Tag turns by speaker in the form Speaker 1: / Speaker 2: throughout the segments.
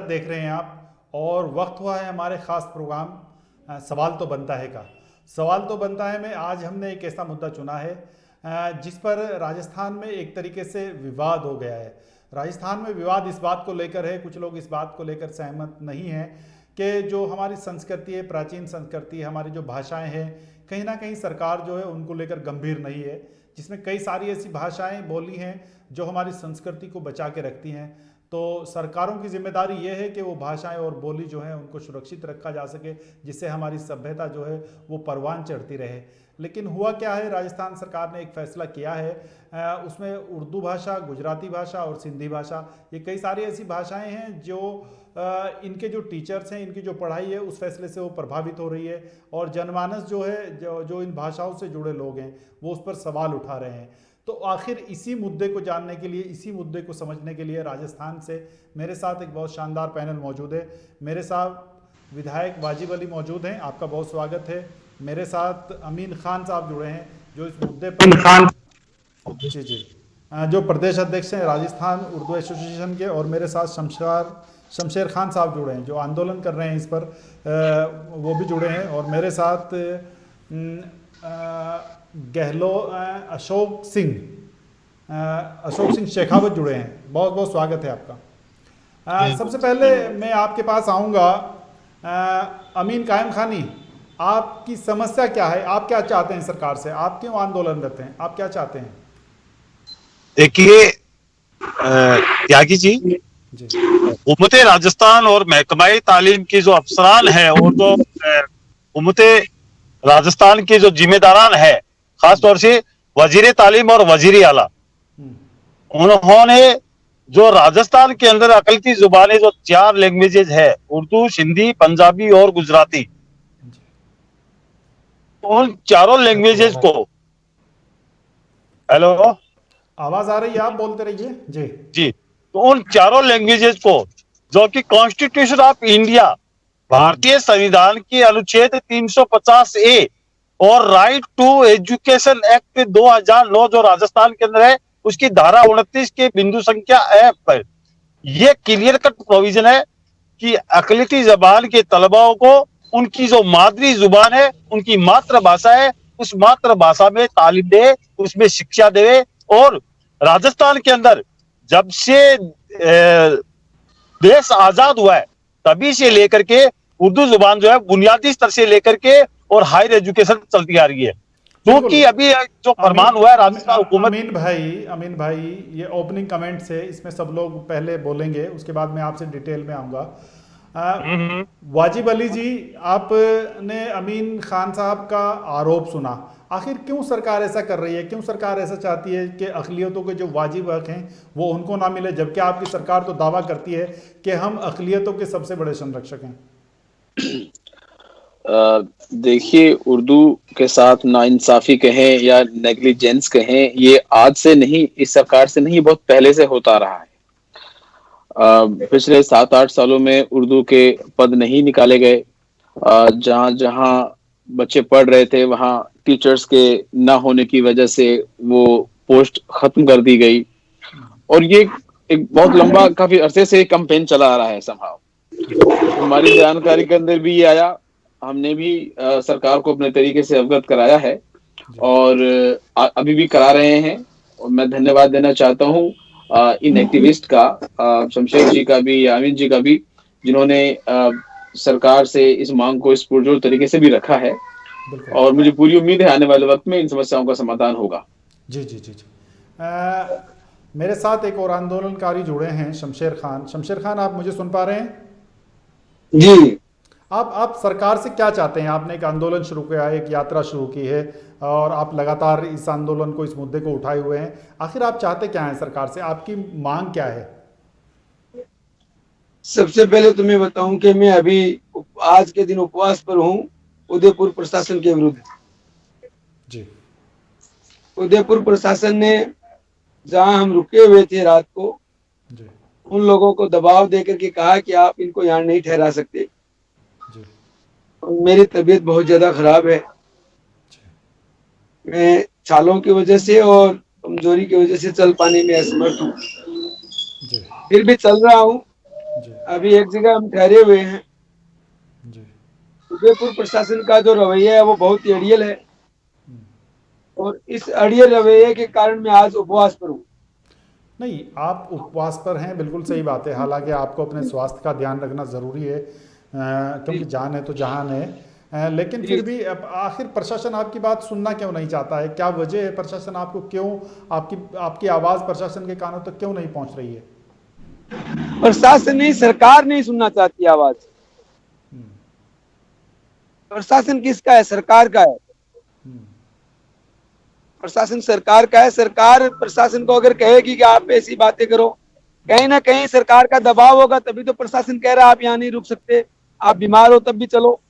Speaker 1: भारत देख रहे हैं आप, और वक्त हुआ है हमारे खास प्रोग्राम सवाल तो बनता है का। सवाल तो बनता है में आज हमने एक ऐसा मुद्दा चुना है जिस पर राजस्थान में एक तरीके से विवाद हो गया है। राजस्थान में विवाद इस बात को लेकर है, कुछ लोग इस बात को लेकर सहमत नहीं हैं कि जो हमारी संस्कृति है, प्राचीन संस्कृति है, हमारी जो भाषाएं हैं, कहीं ना कहीं सरकार जो है उनको लेकर गंभीर नहीं है, जिसमें कई सारी ऐसी भाषाएं बोली हैं जो हमारी संस्कृति को बचा के रखती हैं। तो सरकारों की जिम्मेदारी ये है कि वो भाषाएं और बोली जो है उनको सुरक्षित रखा जा सके, जिससे हमारी सभ्यता जो है वो परवान चढ़ती रहे। लेकिन हुआ क्या है, राजस्थान सरकार ने एक फैसला किया है, उसमें उर्दू भाषा, गुजराती भाषा और सिंधी भाषा, ये कई सारी ऐसी भाषाएं हैं जो इनके जो टीचर्स हैं, इनकी जो पढ़ाई है उस फैसले से वो प्रभावित हो रही है, और जनमानस जो है, जो इन भाषाओं से जुड़े लोग हैं वो उस पर सवाल उठा रहे हैं। तो आखिर इसी मुद्दे को जानने के लिए, इसी मुद्दे को समझने के लिए राजस्थान से मेरे साथ एक बहुत शानदार पैनल मौजूद है। मेरे साथ विधायक वाजिब अली मौजूद हैं, आपका बहुत स्वागत है। मेरे साथ अमीन खान साहब जुड़े हैं जो इस मुद्दे पर जी जो प्रदेश अध्यक्ष हैं राजस्थान उर्दू एसोसिएशन के, और मेरे साथ शमशेर खान साहब जुड़े हैं जो आंदोलन कर रहे हैं इस पर, वो भी जुड़े हैं। और मेरे साथ अशोक सिंह शेखावत जुड़े हैं। बहुत बहुत स्वागत है आपका। सबसे पहले मैं आपके पास आऊँगा, अमीन कायम खानी, आपकी समस्या क्या है? आप क्या चाहते हैं सरकार से? आप क्यों आंदोलनरत हैं? आप क्या चाहते हैं?
Speaker 2: देखिए त्यागी जी, हुकूमत राजस्थान और महकमाई तालीम की जो अफसरान है और जो हुकूमत राजस्थान के जो जिम्मेदारान है, खासतौर से वजीर तालीम और वजीर आला, उन्होंने जो राजस्थान के अंदर अकलती जुबानें जो 4 लैंग्वेजेस है, उर्दू, सिंधी, पंजाबी और गुजराती, उन चारों लैंग्वेजेस को, हेलो
Speaker 1: आवाज आ रही है, आप बोलते रहिए जी
Speaker 2: जी, तो उन चारों लैंग्वेजेस को जो कि कॉन्स्टिट्यूशन ऑफ इंडिया, भारतीय संविधान के अनुच्छेद 350A और राइट टू एजुकेशन एक्ट 2009 जो राजस्थान के अंदर है, उसकी धारा 29 के बिंदु संख्या F पर यह क्लियर कट प्रोविजन है कि अकलियती जबान के तलबाओं को उनकी जो मादरी जुबान है, उनकी मातृभाषा है, उस मातृभाषा में तालीम दे, उसमें शिक्षा दे। और राजस्थान के अंदर जब से देश आजाद हुआ है तभी से लेकर के उर्दू जुबान जो है बुनियादी स्तर से लेकर के और हायर एजुकेशन चलती आ रही है, क्योंकि अभी जो फरमान हुआ है राजस्थान हुकूमत।
Speaker 1: अमीन भाई, ये ओपनिंग कमेंट्स है, इसमें सब लोग पहले बोलेंगे, उसके बाद मैं आपसे डिटेल में आऊंगा। वाजिब अली जी, आपने अमीन खान साहब का आरोप सुना, आखिर क्यों सरकार ऐसा कर रही है? क्यों सरकार ऐसा चाहती है कि अक़लियतों के जो वाजिब हक हैं वो उनको ना मिले, जबकि आपकी सरकार तो दावा करती है कि हम अक़लियतों के सबसे बड़े संरक्षक हैं?
Speaker 3: देखिए, उर्दू के साथ नाइंसाफी कहें या नेग्लिजेंस कहें, ये आज से नहीं, इस सरकार से नहीं, बहुत पहले से होता रहा है। पिछले 7-8 सालों में उर्दू के पद नहीं निकाले गए। जहां जहां बच्चे पढ़ रहे थे वहां टीचर्स के ना होने की वजह से वो पोस्ट खत्म कर दी गई, और ये एक बहुत लंबा, काफी अरसे से कैंपेन चला आ रहा है। समहाउ हमारी जानकारी के अंदर भी ये आया, हमने भी सरकार को अपने तरीके से अवगत कराया है और अभी भी करा रहे हैं। और मैं धन्यवाद देना चाहता हूँ इन एक्टिविस्ट का, शमशेर जी का भी, आमिर जी का भी, जिन्होंने सरकार से इस मांग को इस पुरजोर तरीके से भी रखा है। और मुझे पूरी उम्मीद है आने वाले वक्त में इन समस्याओं का समाधान होगा।
Speaker 1: जी जी जी जी। मेरे साथ एक और आंदोलनकारी जुड़े हैं, शमशेर खान। शमशेर खान, आप मुझे सुन पा रहे हैं?
Speaker 4: जी।
Speaker 1: आप सरकार से क्या चाहते हैं? आपने एक आंदोलन शुरू किया है, एक यात्रा शुरू की है, और आप लगातार इस आंदोलन को, इस मुद्दे को उठाए हुए हैं। आखिर आप चाहते क्या हैं सरकार से? आपकी मांग क्या है?
Speaker 4: सबसे पहले तो मैं बताऊं कि मैं अभी आज के दिन उपवास पर हूं उदयपुर प्रशासन के विरुद्ध।
Speaker 1: जी।
Speaker 4: उदयपुर प्रशासन ने, जहां हम रुके हुए थे रात को,
Speaker 1: जी,
Speaker 4: उन लोगों को दबाव देकर के कहा कि आप इनको यहाँ नहीं ठहरा सकते।
Speaker 1: जी।
Speaker 4: मेरी तबीयत बहुत ज्यादा खराब है, मैं छालों की वजह से और कमजोरी की वजह से चल पाने में असमर्थ हूँ। फिर भी चल रहा हूँ,
Speaker 1: जी
Speaker 4: अभी एक जगह हम ठहरे हुए हैं।
Speaker 1: जी।
Speaker 4: उदयपुर प्रशासन का जो रवैया है वो बहुत ही अड़ियल है, और इस अड़ियल रवैये के कारण मैं आज उपवास पर हूँ।
Speaker 1: नहीं, आप उपवास पर हैं, बिल्कुल सही बात है। हालांकि आपको अपने स्वास्थ्य का ध्यान रखना ज़रूरी है, क्योंकि
Speaker 4: जी
Speaker 1: जान है तो जहान है। लेकिन
Speaker 4: जी।
Speaker 1: फिर भी अब आखिर प्रशासन आपकी बात सुनना क्यों नहीं चाहता है? क्या वजह है? प्रशासन आपको क्यों, आपकी आपकी आवाज़ प्रशासन के कानों तक क्यों नहीं पहुंच रही है?
Speaker 4: प्रशासन नहीं, सरकार नहीं सुनना चाहती आवाज। प्रशासन किसका है? सरकार का है। प्रशासन सरकार का है। सरकार प्रशासन को अगर कहेगी कि आप ऐसी बातें करो, कहीं ना कहीं सरकार का दबाव होगा, तभी तो प्रशासन कह रहा है आप यहाँ नहीं रुक सकते, आप बीमार हो तब भी चलो।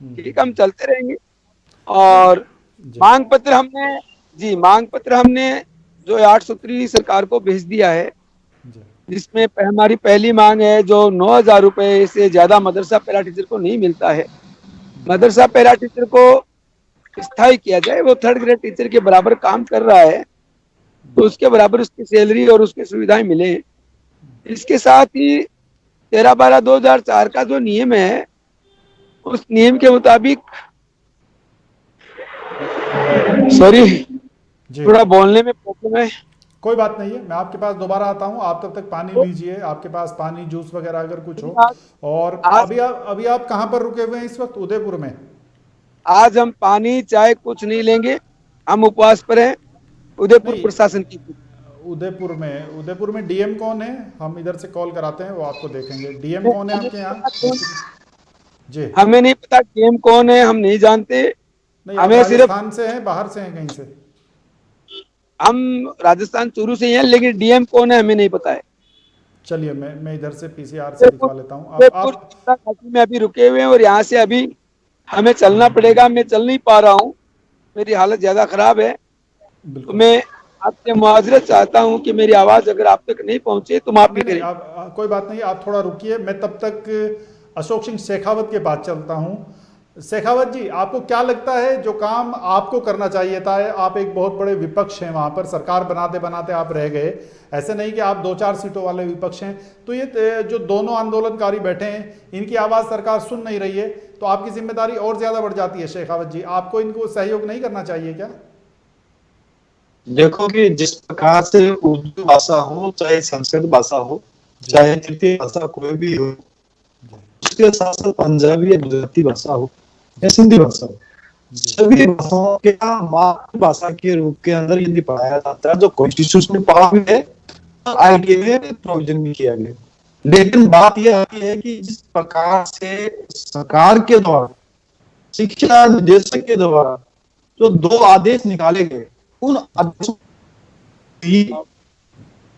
Speaker 4: ठीक, हम चलते रहेंगे।
Speaker 1: नहीं।
Speaker 4: और
Speaker 1: जी
Speaker 4: मांग पत्र हमने, जी मांग पत्र हमने जो 8 सूत्री सरकार को भेज दिया है,
Speaker 1: जी
Speaker 4: जिसमें हमारी पहली मांग है जो 9,000 रुपए से ज्यादा मदरसा पैरा टीचर को नहीं मिलता है, मदरसा पैरा टीचर को स्थायी किया जाए। वो थर्ड ग्रेड टीचर के बराबर काम कर रहा है, तो उसके बराबर उसकी सैलरी और उसकी सुविधाएं मिले। इसके साथ ही 13/12/2004 का जो नियम है, उस नियम के मुताबिक, सॉरी
Speaker 1: जी।
Speaker 4: थोड़ा बोलने में प्रॉब्लम है।
Speaker 1: कोई बात नहीं है, मैं आपके पास दोबारा आता हूँ। आप तब तक पानी
Speaker 4: तो
Speaker 1: लीजिए, आपके पास पानी जूस वगैरह अगर कुछ हो।
Speaker 4: आज
Speaker 1: और
Speaker 4: आज
Speaker 1: अभी आप कहाँ पर रुके हुए हैं इस वक्त? उदयपुर में?
Speaker 4: आज हम पानी चाय कुछ नहीं लेंगे, हम उपवास पर हैं उदयपुर
Speaker 1: नहीं,
Speaker 4: प्रशासन की।
Speaker 1: उदयपुर में डीएम कौन है? हम इधर से कॉल कराते हैं, वो आपको देखेंगे। डीएम कौन है
Speaker 4: हमें
Speaker 1: आपके
Speaker 4: नहीं
Speaker 1: यहाँ
Speaker 4: पता कौन,
Speaker 1: डिस्ट्रिक्ट? जी।
Speaker 4: हमें नहीं पता गेम कौन है, हम नहीं जानते।
Speaker 1: नहीं, आप
Speaker 4: हमें सिर्फ,
Speaker 1: राजस्थान से हैं, बाहर से हैं कहीं से?
Speaker 4: हम राजस्थान चूरू से ही हैं, लेकिन डीएम कौन है हमें नहीं पता है।
Speaker 1: चलिए, मैं इधर से पीसीआर से
Speaker 4: उदयपुर
Speaker 1: दिखवा लेता हूँ।
Speaker 4: उदयपुर
Speaker 1: आप
Speaker 4: चित्रा घाटी में अभी रुके हुए हैं, और यहाँ से अभी हमें चलना पड़ेगा। मैं चल नहीं पा रहा हूँ, मेरी हालत ज्यादा खराब है। तो
Speaker 1: बिल्कुल।
Speaker 4: मैं आपसे मुआवजत चाहता हूँ कि मेरी आवाज अगर आप तक नहीं पहुंचे तो माफी
Speaker 1: नहीं नहीं,
Speaker 4: करें।
Speaker 1: कोई बात नहीं, आप थोड़ा रुकिए। मैं तब तक अशोक सिंह शेखावत के पास चलता हूँ। शेखावत जी, आपको क्या लगता है जो काम आपको करना चाहिए था? आप एक बहुत बड़े विपक्ष हैं वहाँ पर, सरकार बनाते बनाते आप रह गए। ऐसे नहीं कि आप 2-4 सीटों वाले विपक्ष हैं। तो ये जो दोनों आंदोलनकारी बैठे हैं, इनकी आवाज़ सरकार सुन नहीं रही है, तो आपकी जिम्मेदारी और ज़्यादा बढ़ जाती है। शेखावत जी, आपको इनको सहयोग नहीं करना चाहिए क्या?
Speaker 5: देखो कि जिस प्रकार से उर्दू भाषा हो, चाहे संस्कृत भाषा हो,
Speaker 1: जी
Speaker 5: चाहे तृतीय भाषा कोई भी हो,
Speaker 1: जी
Speaker 5: उसके साथ साथ पंजाबी या गुजराती भाषा हो या
Speaker 1: जी
Speaker 5: सिंधी भाषा हो,
Speaker 1: जी
Speaker 5: सभी भाषाओं के मातृभाषा के रूप के अंदर यदि पढ़ाया जाता है, जो कॉन्स्टिट्यूशन में पढ़ा भी है, आईटी में प्रोविजन भी किया गया। लेकिन बात यह आती है कि जिस प्रकार से सरकार के द्वारा, शिक्षा निदेशक के द्वारा जो 2 आदेश निकाले गए, उन आदेशों की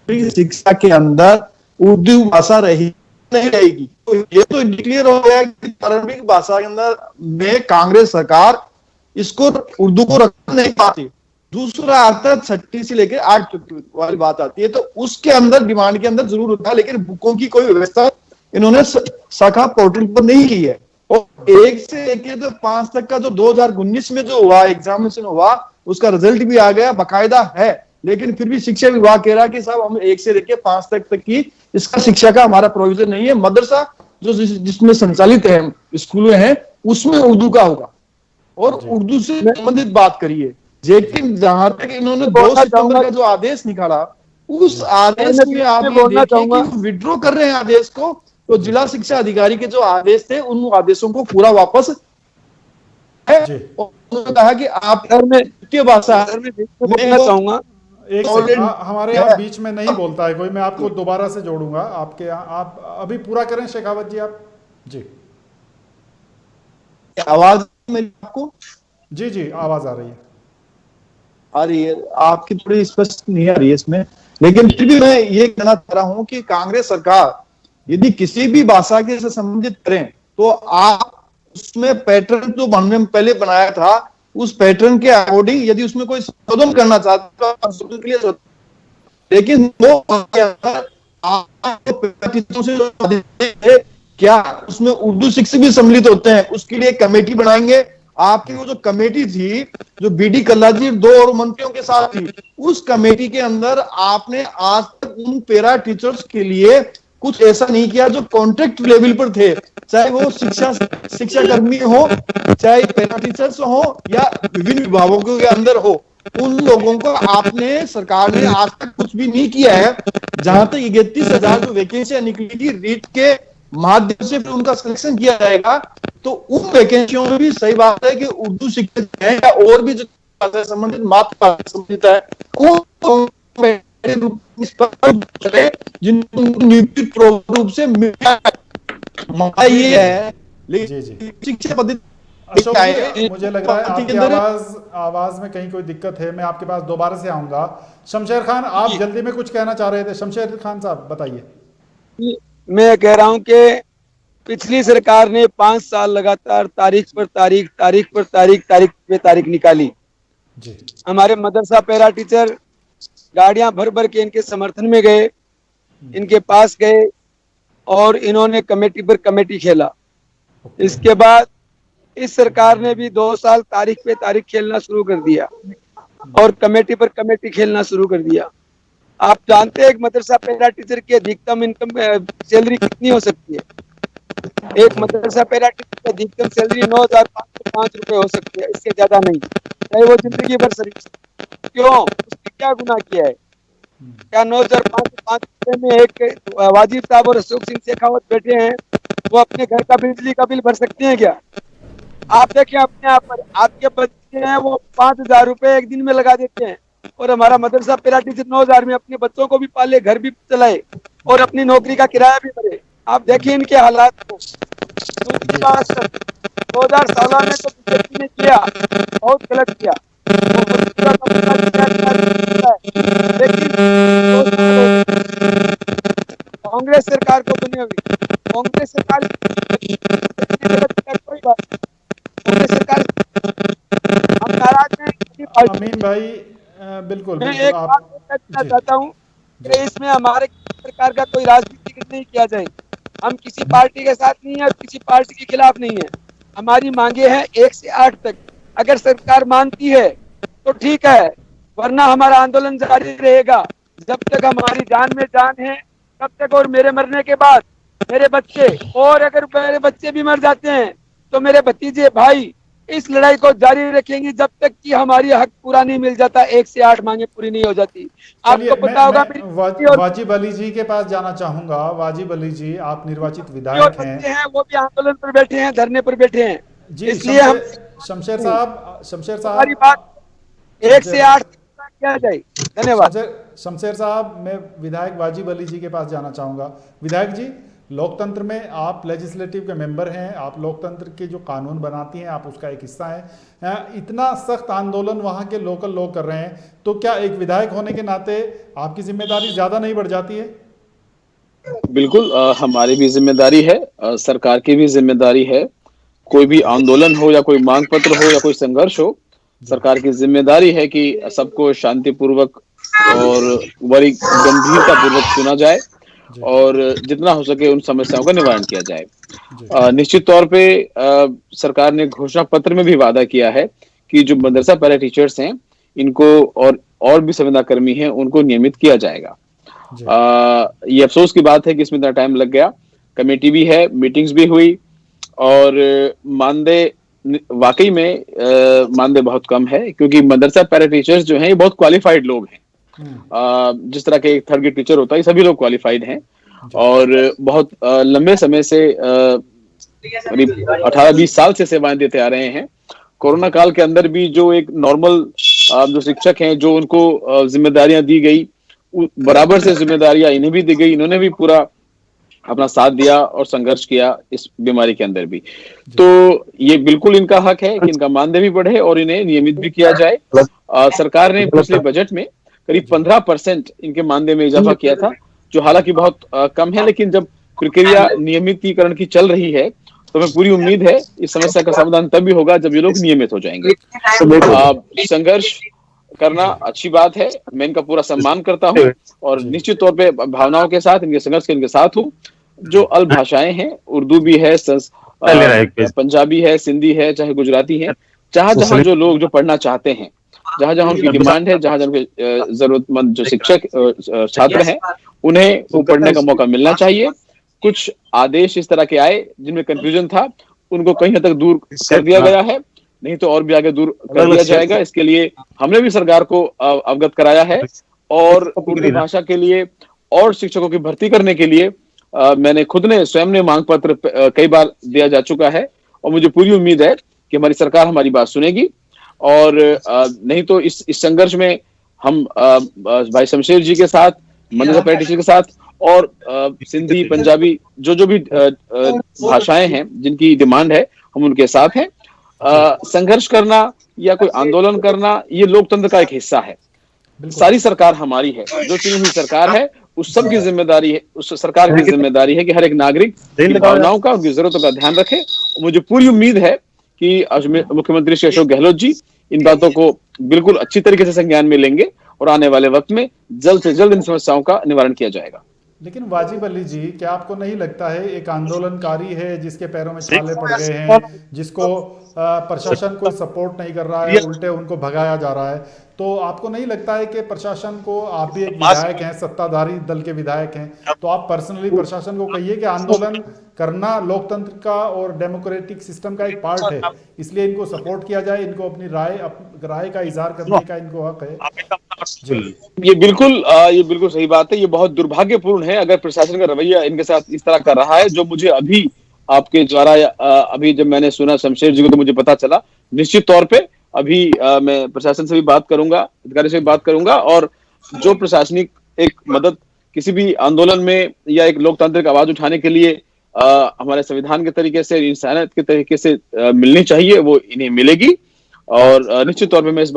Speaker 1: जी
Speaker 5: शिक्षा के अंदर उर्दू भाषा रही नहीं रहेगी। तो ये तो डिक्लेयर हो गया कि प्रारंभिक भाषा के अंदर में कांग्रेस सरकार इसको उर्दू को रख नहीं पाती। दूसरा आता है 6ठी से लेकर 8 वाली बात आती है, तो उसके अंदर डिमांड के अंदर जरूर होता है, लेकिन बुकों की कोई व्यवस्था इन्होंने शाखा पोर्टल पर नहीं की है। और 1 से लेकर तो 5 तक का जो 2019 में जो हुआ एग्जामिनेशन हुआ, उसका रिजल्ट भी आ गया, बाकायदा है। लेकिन फिर भी शिक्षा विभाग कह रहा है कि साहब हम 1 से लेकर 5 तक की इसका शिक्षा का हमारा प्रोविजन नहीं है। मदरसा जो जिसमें संचालित है स्कूलें हैं, उसमें उर्दू का होगा और
Speaker 1: जी
Speaker 5: उर्दू से संबंधित बात करिए। लेकिन जहां तक इन्होंने 2
Speaker 4: बोलना
Speaker 5: सितंबर
Speaker 4: चाहूंगा,
Speaker 5: का जो आदेश निकाला, उस
Speaker 1: जी
Speaker 5: आदेश में आप
Speaker 4: मैं
Speaker 5: ये
Speaker 4: बोलना
Speaker 5: देखिए कि
Speaker 4: चाहूंगा।
Speaker 5: वो विड्रॉ कर रहे हैं आदेश को। तो
Speaker 1: जी
Speaker 5: जिला शिक्षा अधिकारी के जो आदेश थे, उन आदेशों को पूरा वापस है।
Speaker 1: जी।
Speaker 5: और उन्होंने कहा कि आप
Speaker 4: सर मैं
Speaker 5: द्वितीय भाषा
Speaker 4: सर मैं बीच में बोलना चाहूंगा।
Speaker 1: एक सेकंड,
Speaker 5: ऑलरेडी
Speaker 1: हमारे यहाँ
Speaker 5: है।
Speaker 1: बीच में नहीं बोलता है कोई। मैं आपको दोबारा से जोड़ूंगा आपके यहाँ। आप अभी पूरा करें शेखावत जी, आप। जी
Speaker 5: आवाज मेरी आपको
Speaker 1: जी जी, आवाज़ आ रही है।
Speaker 5: आ रही है? आपकी थोड़ी स्पष्ट नहीं आ रही है इसमें, लेकिन फिर भी मैं ये कहना चाह रहा हूं कि कांग्रेस सरकार यदि किसी भी भाषा के से संबंधित करें, तो आप उसमें पैटर्न जो बनने में पहले बनाया था, उस पैटर्न के अकॉर्डिंग यदि उसमें कोई संशोधन करना चाहते हो तो संशोधन के लिए, लेकिन वो क्या उसमें उर्दू शिक्षक भी सम्मिलित होते हैं? उसके लिए कमेटी बनाएंगे। आपकी वो जो कमेटी थी, जो बीडी कल्ला जी 2 और मंत्रियों के साथ थी, उस कमेटी के अंदर आपने आज तक उन पैरा टीचर्स के लिए कुछ ऐसा नहीं किया जो कॉन्ट्रैक्ट लेवल पर थे, चाहे वो शिक्षा कर्मी हो, चाहे पैरा टीचर्स हो या विभिन्न विभागों के अंदर हो, उन लोगों को आपने सरकार ने आज तक कुछ भी नहीं किया है। जहां तक 31,000 जो वैकेंसियां निकली थी रीट के माध्यम से फिर उनका सिलेक्शन किया जाएगा, तो उन वैकेंसियों में भी सही बात है कि उर्दू शिक्षित है या और भी जो संबंधित मातृभाषा संबंधित है जिनको नियुक्ति रूप से मिला ये है।
Speaker 1: जी जी
Speaker 5: लेकिन शिक्षा पद्धति
Speaker 1: अशोक जी, मुझे लग रहा है आपकी आवाज में कहीं कोई दिक्कत है। मैं आपके पास दोबारा से आऊंगा। शमशेर खान, आप जल्दी में कुछ कहना चाह रहे थे। शमशेर खान साहब बताइए।
Speaker 4: मैं कह रहा हूं कि पिछली सरकार ने 5 साल लगातार तारीख पर तारीख निकाली।
Speaker 1: जी
Speaker 4: हमारे मदरसा पैरा टीचर गाड़ियां भर भर के इनके समर्थन में गए, इनके पास गए और इन्होंने कमेटी पर कमेटी खेला। इसके बाद इस सरकार ने भी 2 साल तारीख पे तारीख खेलना शुरू कर दिया और कमेटी पर कमेटी खेलना शुरू कर दिया। आप जानते हैं एक मदरसा पैरा टीचर की अधिकतम इनकम सैलरी कितनी हो सकती है? एक मदरसा पैरा टीचर की अधिकतम सैलरी 9,505 रुपए हो सकती है, इससे ज्यादा नहीं, चाहे वो जिंदगी भर सर्विस। क्यों? उसने क्या गुनाह किया है? क्या 9,505 रुपए में एक वाजिब साहब और अशोक सिंह शेखावत बैठे हैं, वो अपने घर का बिजली का बिल भर सकते हैं क्या? आप देखिए अपने आप पर, आपके बच्चे हैं वो 5,000 रुपए एक दिन में लगा देते हैं और हमारा मदरसा पैरा टीचर 9,000 में अपने बच्चों को भी पाले, घर भी चलाए और अपनी नौकरी का किराया भी भरे। आप देखिए इनके हालात को। 2016 में तो बीजेपी ने किया, बहुत गलत किया, लेकिन कांग्रेस सरकार को बनी हुई कांग्रेस सरकार कोई बात, कांग्रेस सरकार हम नाराज हैं।
Speaker 1: अमीन भाई बिल्कुल
Speaker 4: मैं
Speaker 1: बिल्कुल
Speaker 4: एक
Speaker 1: आप
Speaker 4: बात कहना चाहता हूँ कि इसमें हमारे सरकार का कोई राजनीतिक नहीं किया जाए। हम किसी पार्टी के साथ नहीं है और किसी पार्टी के खिलाफ नहीं है। हमारी मांगे हैं 1 से 8 तक। अगर सरकार मानती है तो ठीक है, वरना हमारा आंदोलन जारी रहेगा जब तक हमारी जान में जान है तब तक। और मेरे मरने के बाद मेरे बच्चे, और अगर मेरे बच्चे भी मर जाते हैं तो मेरे भतीजे भाई इस लड़ाई को जारी रखेंगे जब तक कि हमारी हक पूरा नहीं मिल जाता, 1 से 8 मांगे पूरी नहीं हो जाती।
Speaker 1: चलिए,
Speaker 4: आपको पता होगा
Speaker 1: वाजिब अली जी के पास जाना चाहूंगा। वाजिब अली जी, आप निर्वाचित विधायक हैं।
Speaker 4: वो भी आंदोलन पर बैठे हैं, धरने पर बैठे हैं।
Speaker 1: जी
Speaker 4: इसलिए हम
Speaker 1: शमशेर साहब
Speaker 4: हमारी बात 1 से 8 किया जाए। धन्यवाद।
Speaker 1: शमशेर साहब, मैं विधायक वाजिब अली जी के पास जाना चाहूंगा। विधायक जी, लोकतंत्र में आप लेजिस्लेटिव के मेंबर हैं, आप लोकतंत्र के जो कानून बनाती हैं आप उसका एक हिस्सा हैं। इतना सख्त आंदोलन वहाँ के लोकल लोग कर रहे हैं, तो क्या एक विधायक होने के नाते आपकी जिम्मेदारी ज्यादा नहीं बढ़ जाती है?
Speaker 3: बिल्कुल, हमारी भी जिम्मेदारी है, सरकार की भी जिम्मेदारी है। कोई भी आंदोलन हो या कोई मांग पत्र हो या कोई संघर्ष हो, सरकार की जिम्मेदारी है कि सबको शांतिपूर्वक और बड़ी गंभीरता पूर्वक सुना जाए और जितना हो सके उन समस्याओं का निवारण किया जाए। निश्चित तौर पे सरकार ने घोषणा पत्र में भी वादा किया है कि जो मदरसा पैरा टीचर्स हैं इनको और भी संविदा कर्मी हैं उनको नियमित किया जाएगा। ये अफसोस की बात है कि इसमें इतना टाइम लग गया। कमेटी भी है, मीटिंग्स भी हुई और मानदेय वाकई में मानदेय बहुत कम है, क्योंकि मदरसा पैरा टीचर्स जो हैं ये बहुत क्वालिफाइड लोग हैं। जिस तरह के 3rd ग्रेड टीचर होता है, सभी लोग क्वालिफाइड हैं और बहुत लंबे समय से 18-20 साल से सेवाएं देते आ रहे हैं। कोरोना काल के अंदर भी जो एक नॉर्मल जो शिक्षक हैं, जो उनको जिम्मेदारियां दी गई, बराबर से जिम्मेदारियां इन्हें भी दी गई। इन्होंने भी पूरा अपना साथ दिया और संघर्ष किया इस बीमारी के अंदर भी। तो ये बिल्कुल इनका हक है कि इनका मानदेय भी बढ़े और इन्हें नियमित भी किया जाए। सरकार ने पिछले बजट में करीब 15% इनके मानदेय में इजाफा किया था, जो हालांकि बहुत कम है, लेकिन जब प्रक्रिया नियमितीकरण की चल रही है तो हमें पूरी उम्मीद है इस समस्या का समाधान तब भी होगा जब ये लोग नियमित हो जाएंगे। संघर्ष करना अच्छी बात है, मैं इनका पूरा सम्मान करता हूँ और निश्चित तौर पे भावनाओं के साथ इनके संघर्ष के इनके साथ हूँ। जो अल भाषाएं हैं, उर्दू भी है, पंजाबी है, सिंधी है, चाहे गुजराती है, जहां जो लोग जो पढ़ना चाहते हैं जहां जहां उनकी डिमांड है, जहां जहां उनके जरूरतमंद जो शिक्षक छात्र हैं उन्हें वो पढ़ने का मौका मिलना चाहिए। कुछ आदेश इस तरह के आए जिनमें कंफ्यूजन था, उनको कहीं हद तक दूर कर दिया गया है, नहीं तो और भी आगे दूर कर दिया जाएगा। इसके लिए हमने भी सरकार को अवगत कराया है और उर्दू भाषा के लिए और शिक्षकों की भर्ती करने के लिए मैंने खुद ने स्वयं ने मांग पत्र कई बार दिया जा चुका है और मुझे पूरी उम्मीद है कि हमारी सरकार हमारी बात सुनेगी। और नहीं तो इस संघर्ष में हम भाई शमशेर जी के साथ, मदरसा पैराटीचर के साथ और सिंधी, पंजाबी जो भी भाषाएं हैं जिनकी डिमांड है, हम उनके साथ हैं। संघर्ष करना या कोई आंदोलन करना ये लोकतंत्र का एक हिस्सा है। सारी सरकार हमारी है, जो चुनी हुई सरकार है उस सब की जिम्मेदारी है, उस सरकार की जिम्मेदारी है कि हर एक नागरिक की भावनाओं का, उनकी जरूरतों का ध्यान रखे। मुझे पूरी उम्मीद है कि मुख्यमंत्री श्री अशोक गहलोत जी इन बातों को बिल्कुल अच्छी तरीके से संज्ञान में लेंगे और आने वाले वक्त में जल्द से जल्द इन समस्याओं का निवारण किया जाएगा।
Speaker 1: लेकिन वाजिब अली जी, क्या आपको नहीं लगता है एक आंदोलनकारी है जिसके पैरों में छाले पड़ गए हैं, जिसको प्रशासन कोई सपोर्ट नहीं कर रहा है, उल्टे उनको भगाया जा रहा है, तो आपको नहीं लगता है कि प्रशासन को, आप भी एक विधायक हैं, सत्ताधारी दल के विधायक हैं, तो आप पर्सनली प्रशासन को कहिए कि आंदोलन करना लोकतंत्र का और डेमोक्रेटिक सिस्टम का एक पार्ट है, इसलिए इनको सपोर्ट किया जाए, इनको अपनी राय का इजहार करने का इनको हक है।
Speaker 3: ये बिल्कुल सही बात है। ये बहुत दुर्भाग्यपूर्ण है अगर प्रशासन का रवैया इनके साथ इस तरह कर रहा है। जो मुझे अभी आपके द्वारा अभी जब मैंने सुना शमशेर जी को तो मुझे पता चला। निश्चित तौर पे अभी मैं प्रशासन से भी बात करूंगा, अधिकारी से भी बात करूंगा और जो प्रशासनिक एक मदद किसी भी आंदोलन में या एक लोकतांत्रिक आवाज उठाने के लिए हमारे संविधान के तरीके से, इंसानियत के तरीके से मिलनी चाहिए, वो इन्हें मिलेगी। और निश्चित तौर पे मैं इस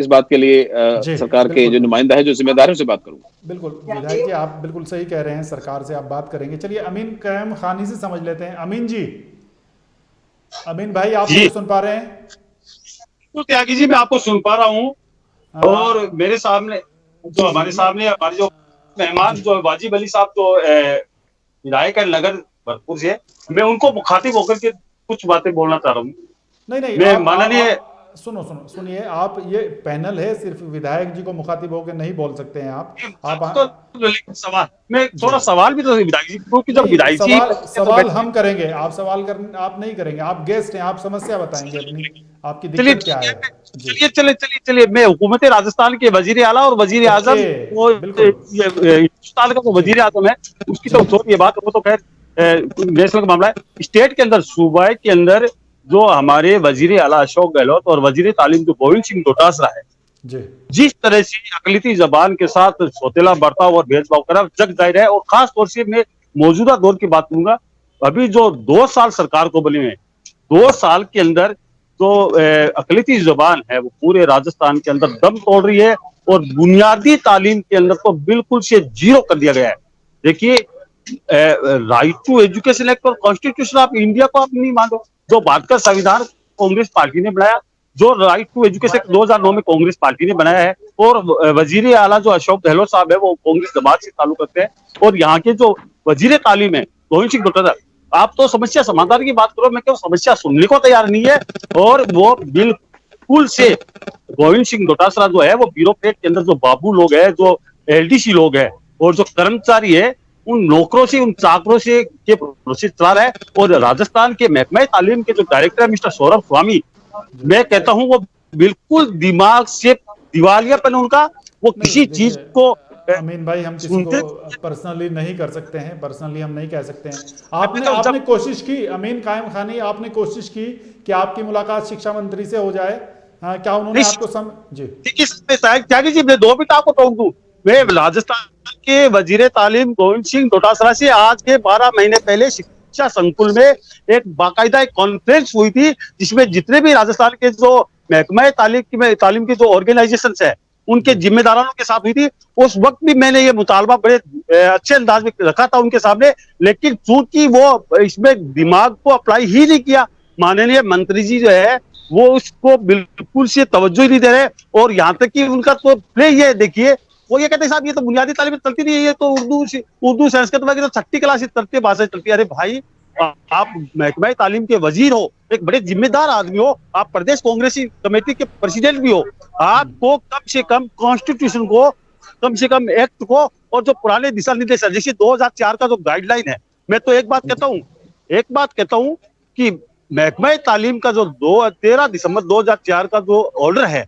Speaker 3: बात के लिए सरकार के जो नुमाइंदा है, जो जिम्मेदार है, उनसे बात करूंगा।
Speaker 1: बिल्कुल विधायक जी, आप बिल्कुल सही कह रहे हैं, सरकार से आप बात करेंगे। चलिए अमीन कायम खानी से समझ लेते हैं। अमीन जी, अमीन भाई, आप सुन पा रहे हैं?
Speaker 2: तो त्यागी जी, मैं आपको सुन पा रहा हूँ और मेरे सामने जो हमारे जो मेहमान जो वाजिब अली साहब जो विधायक है नगर भरतपुर से, मैं उनको मुखातिब होकर के कुछ बातें बोलना चाह रहा हूँ।
Speaker 1: नहीं,
Speaker 2: मैं माननीय
Speaker 1: सुनिए, आप ये पैनल है, सिर्फ विधायक जी को मुखातिब होकर नहीं बोल सकते हैं आप
Speaker 2: तो सवाल मैं थोड़ा सवाल भी तो विधायक जी, क्योंकि जब विधायक जी
Speaker 1: सवाल हम करेंगे, आप सवाल आप नहीं करेंगे, आप गेस्ट हैं, आप समस्या बताएंगे अपनी, आपकी दिक्कत क्या है।
Speaker 2: चलिए मैं हुकूमत राजस्थान के वजीर आला और वजीर आजम, वो हिंदुस्तान का जो वजीर आजम है उसकी तो ये बात, वो तो खैर नेशनल का मामला है। स्टेट के अंदर, सूबा के अंदर जो हमारे वजीर आला अशोक गहलोत और वजीर तालीम जो गोविंद सिंह डोटासरा है, जिस तरह से अकलियती जबान के साथ सौतेला बर्ताव और भेदभाव करा, जग जाहिर है। और खास तौर से मैं मौजूदा दौर की बात करूंगा, अभी जो 2 साल सरकार को बने हैं, 2 साल के अंदर जो अकलियती जबान है वो पूरे राजस्थान के अंदर दम तोड़ रही है और बुनियादी तालीम के अंदर तो बिल्कुल से जीरो कर दिया गया है। देखिए, राइट टू एजुकेशन एक्ट और कॉन्स्टिट्यूशन ऑफ इंडिया को आप नहीं मानो, जो भारत का संविधान कांग्रेस पार्टी ने बनाया, जो राइट टू एजुकेशन 2009 में कांग्रेस पार्टी ने बनाया है, और वजीर आला जो अशोक गहलोत साहब है वो कांग्रेस जमात से ताल्लुक रखते हैं, और यहाँ के जो वजीर तालीम है गोविंद सिंह डोटासरा, आप तो समस्या समाधान की बात करो, मैं क्यों समस्या सुनने को तैयार नहीं है। और वो बिल्कुल से गोविंद सिंह डोटासरा जो है वो ब्यूरोक्रेट के अंदर जो बाबू लोग है, जो एलडीसी लोग है और जो कर्मचारी है, उन नौकरों से, उन चाकरों से के प्रोसेस चला रहा है। और राजस्थान के महकमा तालीम के जो डायरेक्टर है मिस्टर सौरभ स्वामी, मैं कहता हूं वो बिल्कुल दिमाग से दिवालियापन उनका, वो किसी चीज को।
Speaker 1: अमीन भाई, हम किसी को पर्सनली नहीं कर सकते हैं, पर्सनली हम नहीं कह सकते हैं। आपने कोशिश की, अमीन कायम खानी, आपने कोशिश की कि आपकी मुलाकात शिक्षा मंत्री से हो जाए, क्या उन्होंने आपको
Speaker 2: जी? मैं 2 मिनट आपको तोड़ दूं। मैं राजस्थान के वजीर तालीम गोविंद सिंह डोटासरा से आज के 12 महीने पहले शिक्षा संकुल में एक बाकायदा एक कॉन्फ्रेंस हुई थी, जिसमें जितने भी राजस्थान के जो महकमा तालीम के जो ऑर्गेनाइजेशन है उनके जिम्मेदारों के साथ हुई थी। उस वक्त भी मैंने ये मुतालबा बड़े अच्छे अंदाज में रखा था उनके सामने, लेकिन चूंकि वो इसमें दिमाग को अप्लाई ही नहीं किया, माननीय मंत्री जी जो है वो उसको बिल्कुल से तवज्जो ही नहीं दे रहे। और यहाँ तक कि उनका तो प्ले ये देखिए, वो ये कहते हैं साहब ये तो बुनियादी तालीम चलती नहीं है, ये तो उर्दू संस्कृत वगैरह तो 6ठी क्लास से चलती है, भाषा चलती है। अरे भाई, आप महकमा तालीम के वजीर हो, एक बड़े जिम्मेदार आदमी हो, आप प्रदेश कांग्रेस कमेटी के प्रेसिडेंट भी हो, आपको कम से कम कॉन्स्टिट्यूशन को, कम से कम एक्ट को, और जो पुराने दिशा निर्देश है जैसे 2004 का जो गाइडलाइन है, मैं तो एक बात कहता हूं कि महकमा तालीम का जो 13 दिसंबर 2004 का जो ऑर्डर है,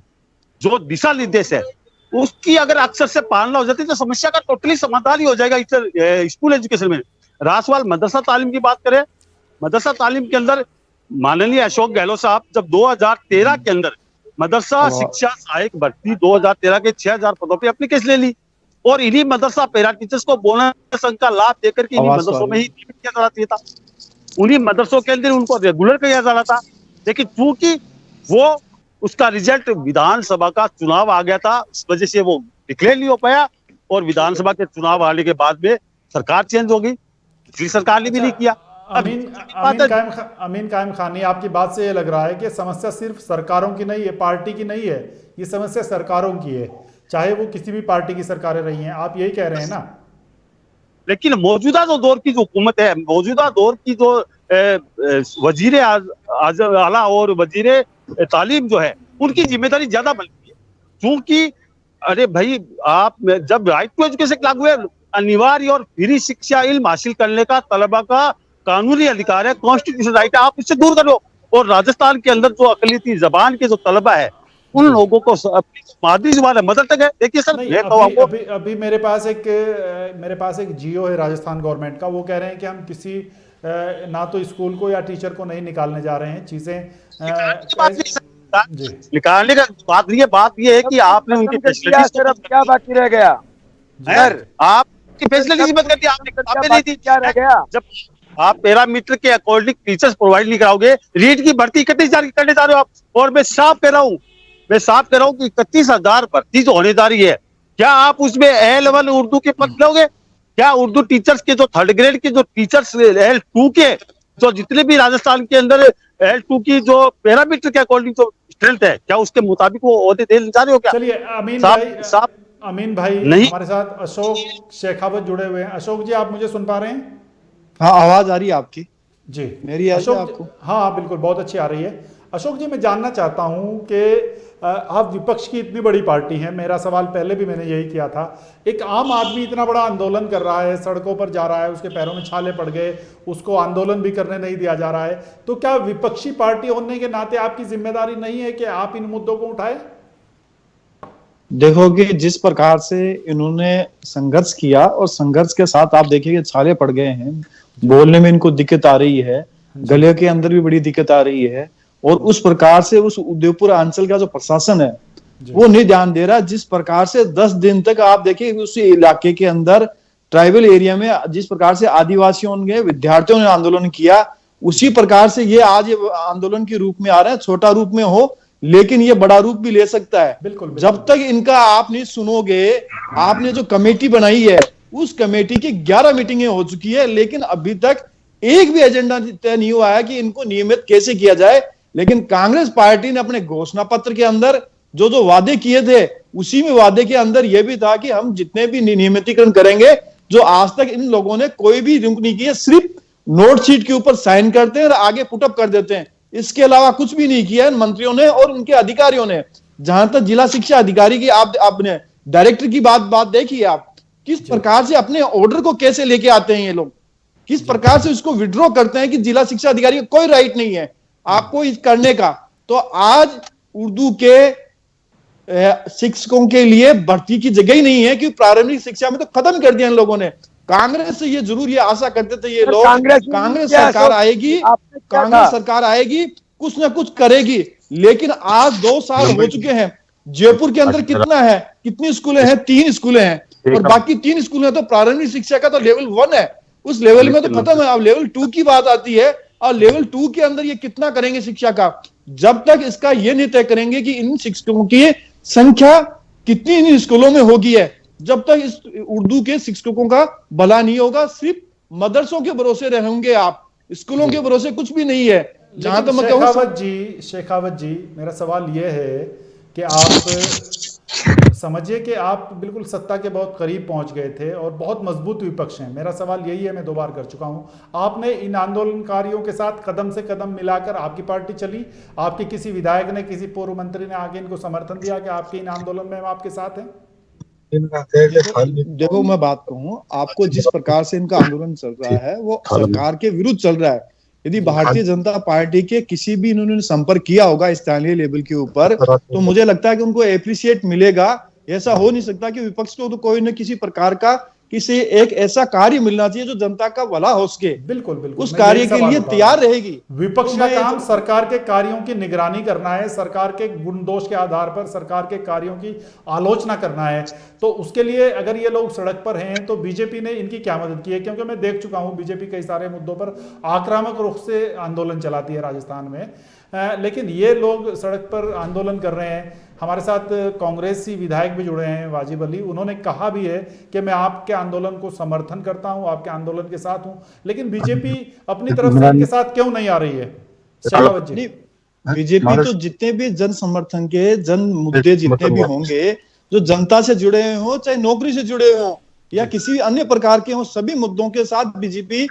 Speaker 2: जो दिशा निर्देश है, उसकी अगर अक्षर से पालना हो जाती है तो समस्या का टोटली समाधान ही हो जाएगा स्कूल एजुकेशन में। रहा सवाल मदरसा तालीम की बात करें, मदरसा तालीम के अंदर माननीय अशोक गहलोत साहब जब 2013 के अंदर मदरसा शिक्षा सहायक भर्ती 2013 के 6000 पदों पे एप्लीकेशन ले ली, और इन्हीं मदरसा पैरा टीचर्स को बोनस अंक का लाभ देकर के इन्हीं मदरसों में ही नियमित किया जाना चाहिए था, उन्हीं मदरसों के अंदर उनको रेगुलर किया जाना था। लेकिन चूंकि वो उसका रिजल्ट विधानसभा का चुनाव आ गया था, इस वजह से वो डिक्लेयर नहीं हो पाया, और विधानसभा के चुनाव आने के बाद में सरकार चेंज हो गई, पिछली सरकार ने भी नहीं किया।
Speaker 1: अमीन कायम खानी, आपकी बात से ये लग रहा है कि समस्या सिर्फ सरकारों की नहीं है, पार्टी की नहीं है, ये समस्या सरकारों की है, चाहे वो किसी भी पार्टी की सरकारें रही हैं, आप यही कह रहे हैं ना?
Speaker 2: लेकिन मौजूदा जो दौर की जो हुकूमत है, मौजूदा दौर की जो वजीर आला और वजीर तालीम जो है, उनकी जिम्मेदारी ज्यादा बनती है, क्योंकि अरे भाई, आप जब राइट टू एजुकेशन लागू है, अनिवार्य और फ्री शिक्षा इल्म हासिल करने का तलबा का कानूनी अधिकार है, कॉन्स्टिट्यूशन राइट है, आप इससे दूर करो। और राजस्थान के अंदर जो अकलियती जबान के जो तलबा है, उन लोगों को मादरी जुबान है, मदर तक है। देखिए सर,
Speaker 1: अभी मेरे पास एक जियो है राजस्थान गवर्नमेंट का, वो कह रहे हैं कि हम किसी ना तो स्कूल को या टीचर को नहीं निकालने जा रहे हैं, चीजें
Speaker 2: निकालने का बात नहीं है, बात ये है कि आपने उनकी फैसिलिटीज,
Speaker 4: क्या बाकी रह गया
Speaker 2: सर, आपकी फैसिलिटीज मत करती, आपने नहीं दी, क्या रह गया? जब आप पैरामीटर के अकॉर्डिंग टीचर्स प्रोवाइड नहीं कराओगे, रीट की भर्ती 31 करने जा रहे हो आप, और मैं साफ कह रहा हूँ कि 31,000 भर्ती जो होने जा रही है, क्या आप उसमें L1 उर्दू के पद लोगे? क्या उर्दू टीचर्स के जो 3rd ग्रेड के जो टीचर्स L2 के जो जितने भी राजस्थान के अंदर L2 की जो पैरामीटर के अकॉर्डिंग जो स्ट्रेंथ है, क्या उसके मुताबिक वो ओहदे देने जा रहे हो क्या?
Speaker 1: चलिए अमीन भाई
Speaker 2: नहीं,
Speaker 1: हमारे साथ अशोक शेखावत जुड़े हुए हैं। अशोक जी, आप मुझे सुन पा रहे हैं?
Speaker 5: हाँ, आवाज आ रही है आपकी?
Speaker 1: जी,
Speaker 5: मेरी
Speaker 1: अशोक
Speaker 5: आपको?
Speaker 1: हाँ बिल्कुल, बहुत अच्छी आ रही है। अशोक जी, मैं जानना चाहता हूं कि आप विपक्ष की इतनी बड़ी पार्टी हैं, मेरा सवाल पहले भी मैंने यही किया था, एक आम आदमी इतना बड़ा आंदोलन कर रहा है, सड़कों पर जा रहा है, उसके पैरों में छाले पड़ गए, उसको आंदोलन भी करने नहीं दिया जा रहा है, तो क्या विपक्षी पार्टी होने के नाते आपकी जिम्मेदारी नहीं है कि आप इन मुद्दों को उठाए?
Speaker 5: देखो कि जिस प्रकार से इन्होंने संघर्ष किया, और संघर्ष के साथ आप देखिए छाले पड़ गए हैं, बोलने में इनको दिक्कत आ रही है, गले के अंदर भी बड़ी दिक्कत आ रही है, और उस प्रकार से उस उदयपुर अंचल का जो प्रशासन है वो नहीं ध्यान दे रहा। जिस प्रकार से 10 दिन तक आप देखिए उस इलाके के अंदर ट्राइबल एरिया में जिस प्रकार से आदिवासियों ने, विद्यार्थियों ने आंदोलन किया, उसी प्रकार से ये आज आंदोलन के रूप में आ रहे हैं, छोटा रूप में हो लेकिन ये बड़ा रूप भी ले सकता है।
Speaker 1: बिल्कुल।
Speaker 5: जब तक इनका आप नहीं सुनोगे, आपने जो कमेटी बनाई है उस कमेटी की 11 मीटिंगें हो चुकी है, लेकिन अभी तक एक भी एजेंडा तय नहीं हुआ है कि इनको नियमित कैसे किया जाए। लेकिन कांग्रेस पार्टी ने अपने घोषणा पत्र के अंदर जो जो वादे किए थे, उसी में वादे के अंदर यह भी था कि हम जितने भी नियमितीकरण करेंगे, जो आज तक इन लोगों ने कोई भी रुक नहीं किया, सिर्फ नोट शीट के ऊपर साइन करते हैं और आगे पुटअप कर देते हैं, इसके अलावा कुछ भी नहीं किया मंत्रियों ने और उनके अधिकारियों ने। जहां तक जिला शिक्षा अधिकारी की आपने डायरेक्टर की बात देखी, आप किस प्रकार से अपने ऑर्डर को कैसे लेके आते हैं ये लोग, किस प्रकार से उसको विड्रॉ करते हैं कि जिला शिक्षा अधिकारी का कोई राइट नहीं है आपको इस करने का। तो आज उर्दू के शिक्षकों के लिए भर्ती की जगह ही नहीं है, कि प्रारंभिक शिक्षा में तो खत्म कर दिया इन लोगों ने। कांग्रेस से ये जरूर ये आशा करते थे ये लोग, कांग्रेस सरकार आएगी, कांग्रेस सरकार आएगी, कुछ ना कुछ करेगी, लेकिन आज 2 साल हो चुके हैं। जयपुर के अंदर कितना है, कितनी स्कूलें हैं? 3 स्कूलें हैं, और बाकी 3 स्कूलें तो प्रारंभिक शिक्षा का तो लेवल 1 है, उस लेवल में तो खत्म है। अब लेवल 2 की बात आती है, और लेवल 2 के अंदर ये कितना करेंगे शिक्षा का? जब तक इसका ये नहीं तय करेंगे कि इन शिक्षकों की संख्या कितनी इन स्कूलों में होगी है, जब तक इस उर्दू के शिक्षकों का भला नहीं होगा। सिर्फ मदरसों के भरोसे रहेंगे आप, स्कूलों के भरोसे कुछ भी नहीं है। जहां तक मैं कहूं
Speaker 1: शेखावत जी, मेरा सवाल यह है कि आप समझिए कि आप बिल्कुल सत्ता के बहुत करीब पहुंच गए थे और बहुत मजबूत विपक्ष हैं। मेरा सवाल यही है, मैं 2 बार कर चुका हूं, आपने इन आंदोलनकारियों के साथ कदम से कदम मिलाकर आपकी पार्टी चली, आपके किसी विधायक ने, किसी पूर्व मंत्री ने आके इनको समर्थन दिया कि आपके इन आंदोलन में हम आपके साथ हैं?
Speaker 5: देखो मैं बात कहूँ, आपको जिस प्रकार से इनका आंदोलन चल रहा है वो सरकार के विरुद्ध चल रहा है। यदि भारतीय जनता पार्टी के किसी भी इन्होंने संपर्क किया होगा स्थानीय लेवल के ऊपर, तो मुझे लगता है कि उनको एप्रिशिएट मिलेगा। ऐसा हो नहीं सकता कि विपक्ष को तो कोई न किसी प्रकार का किसी एक ऐसा कार्य मिलना चाहिए जो जनता का भला हो सके,
Speaker 1: बिल्कुल बिल्कुल,
Speaker 5: उस कार्य के लिए तैयार रहेगी।
Speaker 1: विपक्ष
Speaker 5: तो
Speaker 1: का
Speaker 5: मैं
Speaker 1: काम सरकार के कार्यों की निगरानी करना है, सरकार के गुण दोष के आधार पर सरकार के कार्यों की आलोचना करना है। तो उसके लिए अगर ये लोग सड़क पर हैं तो बीजेपी ने इनकी क्या मदद की है? क्योंकि मैं देख चुका हूं बीजेपी कई सारे मुद्दों पर आक्रामक रुख से आंदोलन चलाती है राजस्थान में, लेकिन ये लोग सड़क पर आंदोलन कर रहे हैं। हमारे साथ कांग्रेसी विधायक भी जुड़े हैं, वाजिब अली, उन्होंने कहा भी है कि मैं आपके आंदोलन को समर्थन करता हूं, आपके आंदोलन के साथ हूं, लेकिन बीजेपी अपनी तरफ से इनके साथ क्यों नहीं आ रही है? शेखावत जी।
Speaker 5: बीजेपी तो जितने भी जन समर्थन के जन मुद्दे जितने भी होंगे, जो जनता से जुड़े हुए हो, चाहे नौकरी से जुड़े हुए हो या किसी अन्य प्रकार के हो, सभी मुद्दों के साथ बीजेपी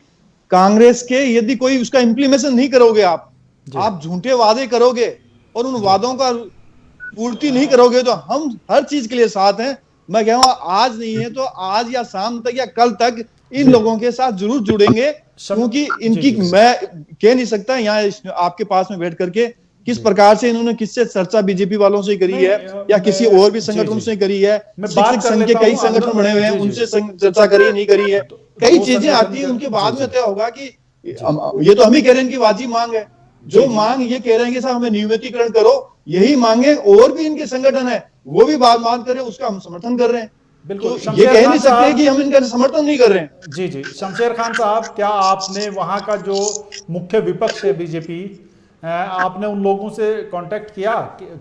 Speaker 5: कांग्रेस के, यदि कोई उसका इम्प्लीमेशन नहीं करोगे, आप झूठे वादे करोगे और उन वादों का पूर्ति नहीं करोगे, तो हम हर चीज के लिए साथ हैं। मैं कहूँगा आज नहीं है तो आज या शाम तक या कल तक इन लोगों के साथ जरूर जुड़ेंगे, क्योंकि इनकी मैं कह नहीं सकता यहाँ आपके पास में बैठ करके किस प्रकार से इन्होंने किससे चर्चा बीजेपी वालों से करी है या किसी और भी संगठन से करी है। शिक्षक संघ के कई संगठन बने हुए हैं, उनसे चर्चा करी नहीं करी है, कई चीजें आती है, उनके बाद में तय होगा कि ये तो हम ही कह रहे हैं कि वाजिब मांग है, जो मांग ये कह रहे हैं कि साहब हमें नियमितीकरण करो, यही मांगे और भी इनके संगठन है वो भी बात मान कर रहे हैं, उसका हम समर्थन कर रहे हैं।
Speaker 1: बिल्कुल,
Speaker 5: तो ये कह नहीं सकते कि हम इनका समर्थन नहीं कर रहे हैं।
Speaker 1: जी जी, शमशेर खान साहब, क्या आपने वहां का जो मुख्य विपक्ष है बीजेपी, आपने उन लोगों से कांटेक्ट किया?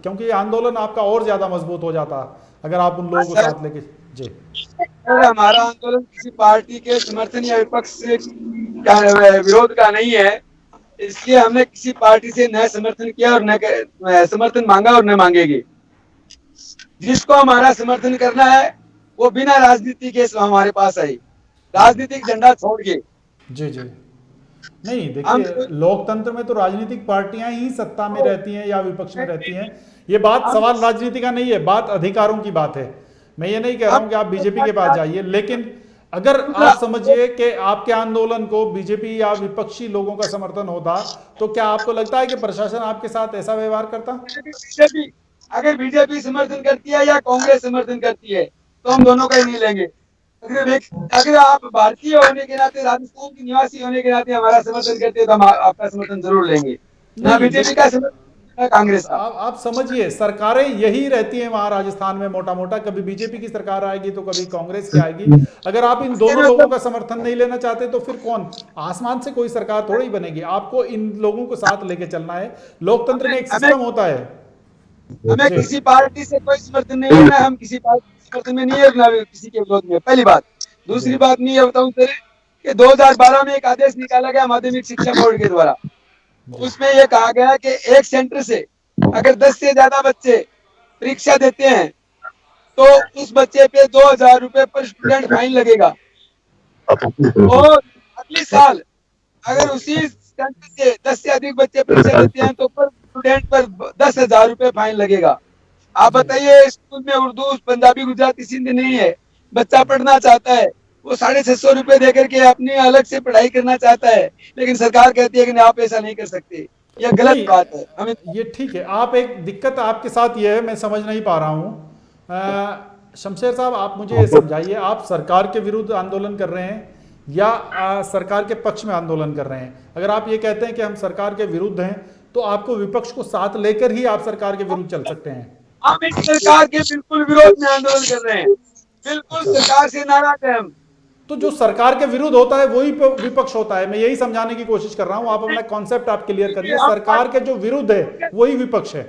Speaker 1: क्योंकि आंदोलन आपका और ज्यादा मजबूत हो जाता अगर आप उन लोगों को साथ लेके। जी,
Speaker 4: हमारा आंदोलन किसी पार्टी के समर्थन या विपक्ष से विरोध का नहीं है, इसलिए हमने किसी पार्टी से न समर्थन किया और न समर्थन मांगा और न मांगेगी। जिसको हमारा समर्थन करना है वो बिना राजनीति के हमारे पास आई, राजनीतिक झंडा छोड़ के।
Speaker 1: जी जी, नहीं देखिए, लोकतंत्र में तो राजनीतिक पार्टियां ही सत्ता में रहती हैं या विपक्ष में रहती हैं। ये बात सवाल राजनीति का नहीं है, बात अधिकारों की बात है। मैं ये नहीं कह रहा हूं कि आप बीजेपी के पास जाइए, लेकिन अगर आप समझिए कि आपके आंदोलन को बीजेपी या विपक्षी लोगों का समर्थन होता, तो क्या आपको लगता है कि प्रशासन आपके साथ ऐसा व्यवहार करता?
Speaker 4: अगर बीजेपी समर्थन करती है या कांग्रेस समर्थन करती है तो हम दोनों का ही नहीं लेंगे। अगर आप भारतीय होने के नाते, राजस्थान के निवासी होने के नाते हमारा समर्थन करते हैं तो हम आपका समर्थन जरूर लेंगे, ना बीजेपी का समर्थन कांग्रेस।
Speaker 1: आप समझिए, सरकारें यही रहती हैं वहां राजस्थान में मोटा मोटा, कभी बीजेपी की सरकार आएगी तो कभी कांग्रेस की आएगी। अगर आप इन दोनों लोगों का समर्थन नहीं लेना चाहते तो फिर कौन? आसमान से कोई सरकार थोड़ी बनेगी, आपको इन लोगों को साथ लेके चलना है। लोकतंत्र में एक सिस्टम होता है।
Speaker 4: हमें किसी पार्टी से कोई समर्थन नहीं लेना, हम किसी पार्टी के समर्थन में नहीं है, ना किसी के विरोध में, पहली बात। दूसरी बात मैं ये बताऊं सर कि 2012 में एक आदेश निकाला गया माध्यमिक शिक्षा बोर्ड के द्वारा, उसमें यह कहा गया कि एक सेंटर से अगर 10 से ज्यादा बच्चे परीक्षा देते हैं तो उस बच्चे पे 2000 रुपए पर स्टूडेंट फाइन लगेगा, और अगले साल अगर उसी सेंटर से 10 से अधिक बच्चे परीक्षा देते हैं तो पर स्टूडेंट पर 10,000 रुपए फाइन लगेगा। आप बताइए, स्कूल में उर्दू, पंजाबी, गुजराती, सिंधी नहीं है, बच्चा पढ़ना चाहता है, वो 650 रुपए देकर के अपनी अलग से पढ़ाई करना चाहता है, लेकिन सरकार कहती है कि आप ऐसा नहीं कर सकते। यह गलत बात है। हमें
Speaker 1: ये ठीक है, आप एक दिक्कत आपके साथ ये है, मैं समझ नहीं पा रहा हूँ। शमशेर साहब, आप मुझे ये समझाइए, आप सरकार के विरुद्ध आंदोलन कर रहे हैं या सरकार के पक्ष में आंदोलन कर रहे हैं? अगर आप ये कहते हैं कि हम सरकार के विरुद्ध हैं तो आपको विपक्ष को साथ लेकर ही आप सरकार के विरुद्ध चल सकते हैं।
Speaker 4: हम इस सरकार के बिल्कुल विरोध में आंदोलन कर रहे हैं, बिल्कुल सरकार से नाराज है हम।
Speaker 1: तो जो सरकार के विरुद्ध होता है वही विपक्ष होता है, मैं यही समझाने की कोशिश कर रहा हूं। आप अपना कॉन्सेप्ट आप क्लियर करिए, सरकार के जो विरुद्ध है वही विपक्ष है।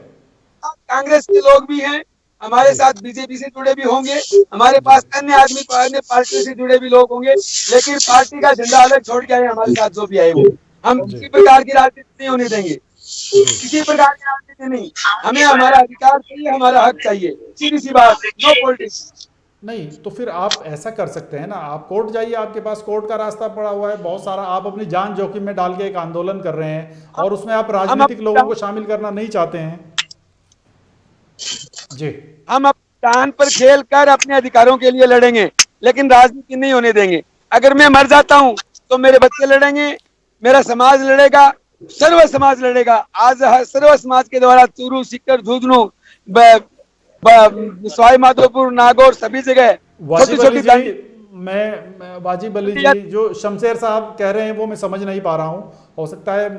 Speaker 4: कांग्रेस के लोग भी हैं हमारे साथ, बीजेपी से जुड़े भी होंगे, हमारे पास अन्य आदमी, अन्य पार्टियों से जुड़े भी लोग होंगे, लेकिन पार्टी का झंडा अलग छोड़ के आए हमारे साथ जो भी आए वो, हम किसी प्रकार की राजनीति नहीं होने देंगे। किसी प्रकार की राजनीति नहीं, हमें हमारा अधिकार चाहिए, हमारा हक चाहिए, सीधी सी बात, नो पॉलिटिक्स।
Speaker 1: नहीं तो फिर आप ऐसा कर सकते हैं ना, आप कोर्ट जाइए, आपके पास कोर्ट का रास्ता पड़ा हुआ है बहुत सारा, आप अपनी जान जोखिम में डाल के एक आंदोलन कर रहे हैं और उसमें आप
Speaker 4: हम
Speaker 1: राजनीतिक लोगों को शामिल करना नहीं चाहते हैं। जी
Speaker 4: हम अपने जान पर खेल कर अपने अधिकारों के लिए लड़ेंगे, लेकिन राजनीति नहीं होने देंगे। अगर मैं मर जाता हूं तो मेरे बच्चे लड़ेंगे, मेरा समाज लड़ेगा, सर्व समाज लड़ेगा। आज सर्व समाज के द्वारा चूरू, सीकर, झुंझुनू, सवाई माधोपुर, नागौर, सभी जगह छोटी
Speaker 1: वाजिब अली
Speaker 4: छोटी
Speaker 1: जी, मैं वाजिब अली जी, जो शमशेर साहब कह रहे हैं वो मैं समझ नहीं पा रहा हूँ, हो सकता है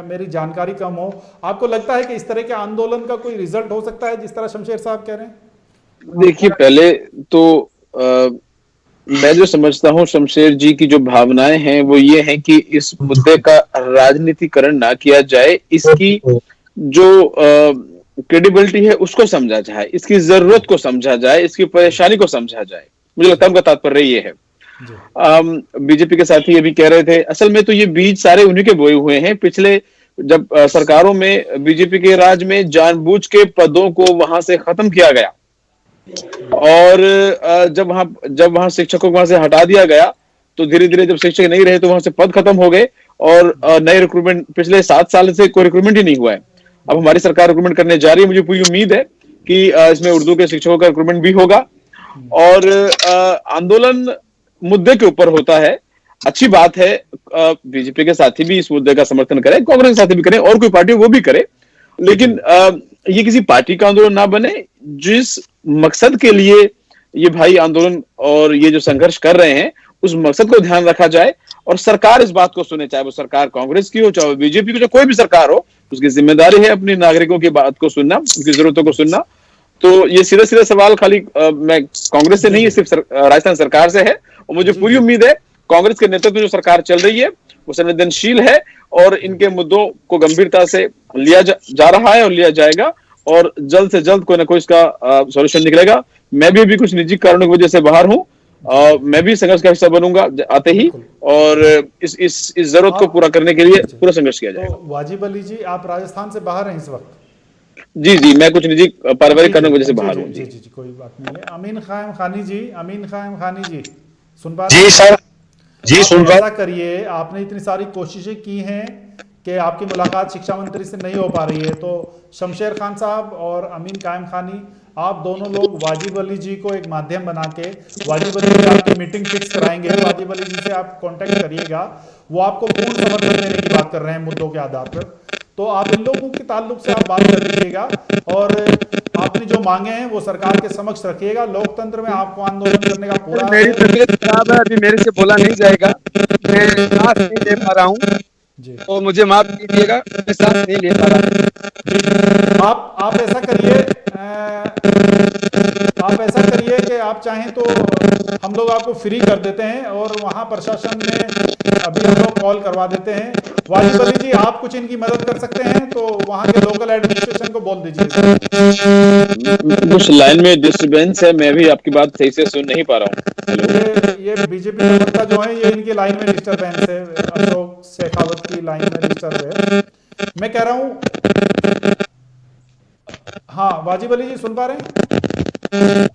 Speaker 1: मेरी जानकारी कम हो। आपको लगता है कि इस तरह के आंदोलन का कोई रिजल्ट हो सकता है जिस तरह शमशेर साहब कह रहे हैं?
Speaker 3: देखिए, पहले तो मैं जो समझता हूँ शमशेर जी की जो भावनाएं हैं वो ये है कि इस मुद्दे का राजनीतिकरण ना किया जाए, इसकी जो क्रेडिबिलिटी है उसको समझा जाए, इसकी जरूरत को समझा जाए, इसकी परेशानी को समझा जाए। मुझे लगता है उनका तात्पर्य ये है।
Speaker 1: जी
Speaker 3: बीजेपी के साथी ये भी कह रहे थे, असल में तो ये बीज सारे उन्हीं के बोए हुए हैं। पिछले जब सरकारों में बीजेपी के राज में जानबूझ के पदों को वहां से खत्म किया गया और जब वहां शिक्षकों को वहां से हटा दिया गया तो धीरे धीरे जब शिक्षक नहीं रहे तो वहां से पद खत्म हो गए और नए रिक्रूटमेंट पिछले 7 साल से कोई रिक्रूटमेंट ही नहीं हुआ है। अब हमारी सरकार रिक्रूटमेंट करने जा रही है, मुझे पूरी उम्मीद है कि इसमें उर्दू के शिक्षकों का रिक्रूटमेंट भी होगा और आंदोलन मुद्दे के ऊपर होता है। अच्छी बात है, बीजेपी के साथी भी इस मुद्दे का समर्थन करें, कांग्रेस के साथी भी करें और कोई पार्टी वो भी करे, लेकिन ये किसी पार्टी का आंदोलन ना बने। जिस मकसद के लिए ये भाई आंदोलन और ये जो संघर्ष कर रहे हैं उस मकसद को ध्यान रखा जाए और सरकार इस बात को सुने, चाहे वो सरकार कांग्रेस की हो, चाहे वो बीजेपी की, चाहे कोई भी सरकार हो, उसकी जिम्मेदारी है अपने नागरिकों की बात को सुनना, उनकी जरूरतों को सुनना। तो ये सीधा सीधा सवाल खाली मैं कांग्रेस से नहीं है, सिर्फ राजस्थान सरकार से है और मुझे पूरी उम्मीद है कांग्रेस के नेतृत्व में जो सरकार चल रही है वो संवेदनशील है और इनके मुद्दों को गंभीरता से लिया जा रहा है और लिया जाएगा और जल्द से जल्द कोई ना कोई इसका सॉल्यूशन निकलेगा। मैं भी अभी कुछ निजी कारणों की वजह से बाहर हूँ, मैं भी संघर्ष का हिस्सा बनूंगा आते ही और इस जरूरत को पूरा करने के लिए पूरा संघर्ष किया जाएगा।
Speaker 1: तो वाजिब अली जी, आप राजस्थान से बाहर हैं इस वक्त?
Speaker 3: जी जी, मैं कुछ निजी पारिवारिक कारणों की वजह से बाहर हूँ।
Speaker 1: जी जी जी, कोई बात नहीं है। अमीन खान खानी जी, अमीन खान खानी जी, सुन पा
Speaker 2: जी
Speaker 1: रहे हैं?
Speaker 2: सर, जी
Speaker 1: आप
Speaker 2: सुन
Speaker 1: ऐसा
Speaker 2: रहा।
Speaker 1: करिए, आपने इतनी सारी कोशिशें की हैं कि आपकी मुलाकात शिक्षा मंत्री से नहीं हो पा रही है, तो शमशेर खान साहब और अमीन कायम खानी, आप दोनों लोग वाजिब अली जी को एक माध्यम बना के वाजिब अली जी आपकी मीटिंग फिक्स कराएंगे, वाजिब अली जी से आप कांटेक्ट करिएगा, वो आपको पूर्ण समर्थन देने की बात कर रहे हैं मुद्दों के आधार पर। तो आप इन लोगों के ताल्लुक से आप बात कर लीजिएगा और आपने जो मांगे हैं वो सरकार के समक्ष रखिएगा। लोकतंत्र में आपको आंदोलन करने का पूरा
Speaker 4: मेरी तबीयत खराब है, अभी मेरे से बोला नहीं जाएगा, मैं सांस नहीं ले पा रहा हूँ,
Speaker 1: जी।
Speaker 4: तो मुझे माफ कीजिएगा, मैं सांस नहीं ले पा रहा।
Speaker 1: आप ऐसा करिए, आप ऐसा करिए कि आप चाहें तो हम लोग आपको फ्री कर देते हैं और वहाँ प्रशासन में अभी हम लोग कॉल करवा देते हैं। वाजिब अली जी, आप कुछ इनकी मदद कर सकते हैं तो वहाँ के लोकल एडमिनिस्ट्रेशन को बोल दीजिए।
Speaker 3: कुछ लाइन में डिस्टरबेंस है, मैं भी आपकी बात सही से सुन नहीं पा रहा हूँ।
Speaker 1: ये बीजेपी प्रवक्ता जो है, ये इनकी लाइन में डिस्टरबेंस है, अशोक शेखावत की लाइन में डिस्टर्ब है। मैं कह रहा हूँ, हाँ वाजिब अली जी सुन पा रहे हैं?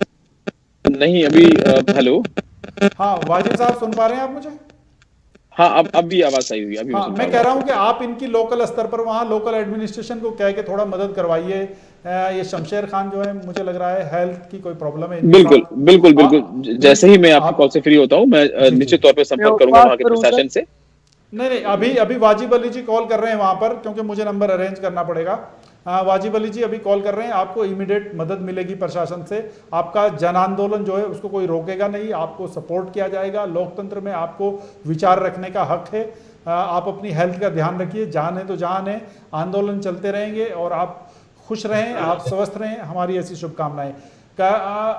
Speaker 3: नहीं अभी हेलो।
Speaker 1: हाँ वाजिब साहब सुन पा रहे हैं आप मुझे?
Speaker 3: हाँ, अब भी आवाज सही हुई, अभी
Speaker 1: हाँ, मैं कह रहा हूँ कि आप इनकी लोकल स्तर पर वहाँ लोकल एडमिनिस्ट्रेशन को कह के थोड़ा मदद करवाइए। ये शमशेर खान जो है, मुझे लग रहा है हेल्थ की कोई प्रॉब्लम है।
Speaker 3: बिल्कुल बिल्कुल बिल्कुल, जैसे ही मैं आपकी कॉल से फ्री होता हूँ मैं निश्चित तौर पे संपर्क करूंगा वहाँ के प्रशासन से।
Speaker 1: नहीं, अभी वाजिब अली जी कॉल कर रहे हैं वहाँ पर, क्योंकि मुझे नंबर अरेंज करना पड़ेगा। वाजिब अली जी अभी कॉल कर रहे हैं, आपको इमीडिएट मदद मिलेगी प्रशासन से। आपका जन आंदोलन जो है उसको कोई रोकेगा नहीं, आपको सपोर्ट किया जाएगा। लोकतंत्र में आपको विचार रखने का हक है। आप अपनी हेल्थ का ध्यान रखिए, जान है तो जान है। आंदोलन चलते रहेंगे और आप खुश रहें, आप स्वस्थ रहें, हमारी ऐसी शुभकामनाएं।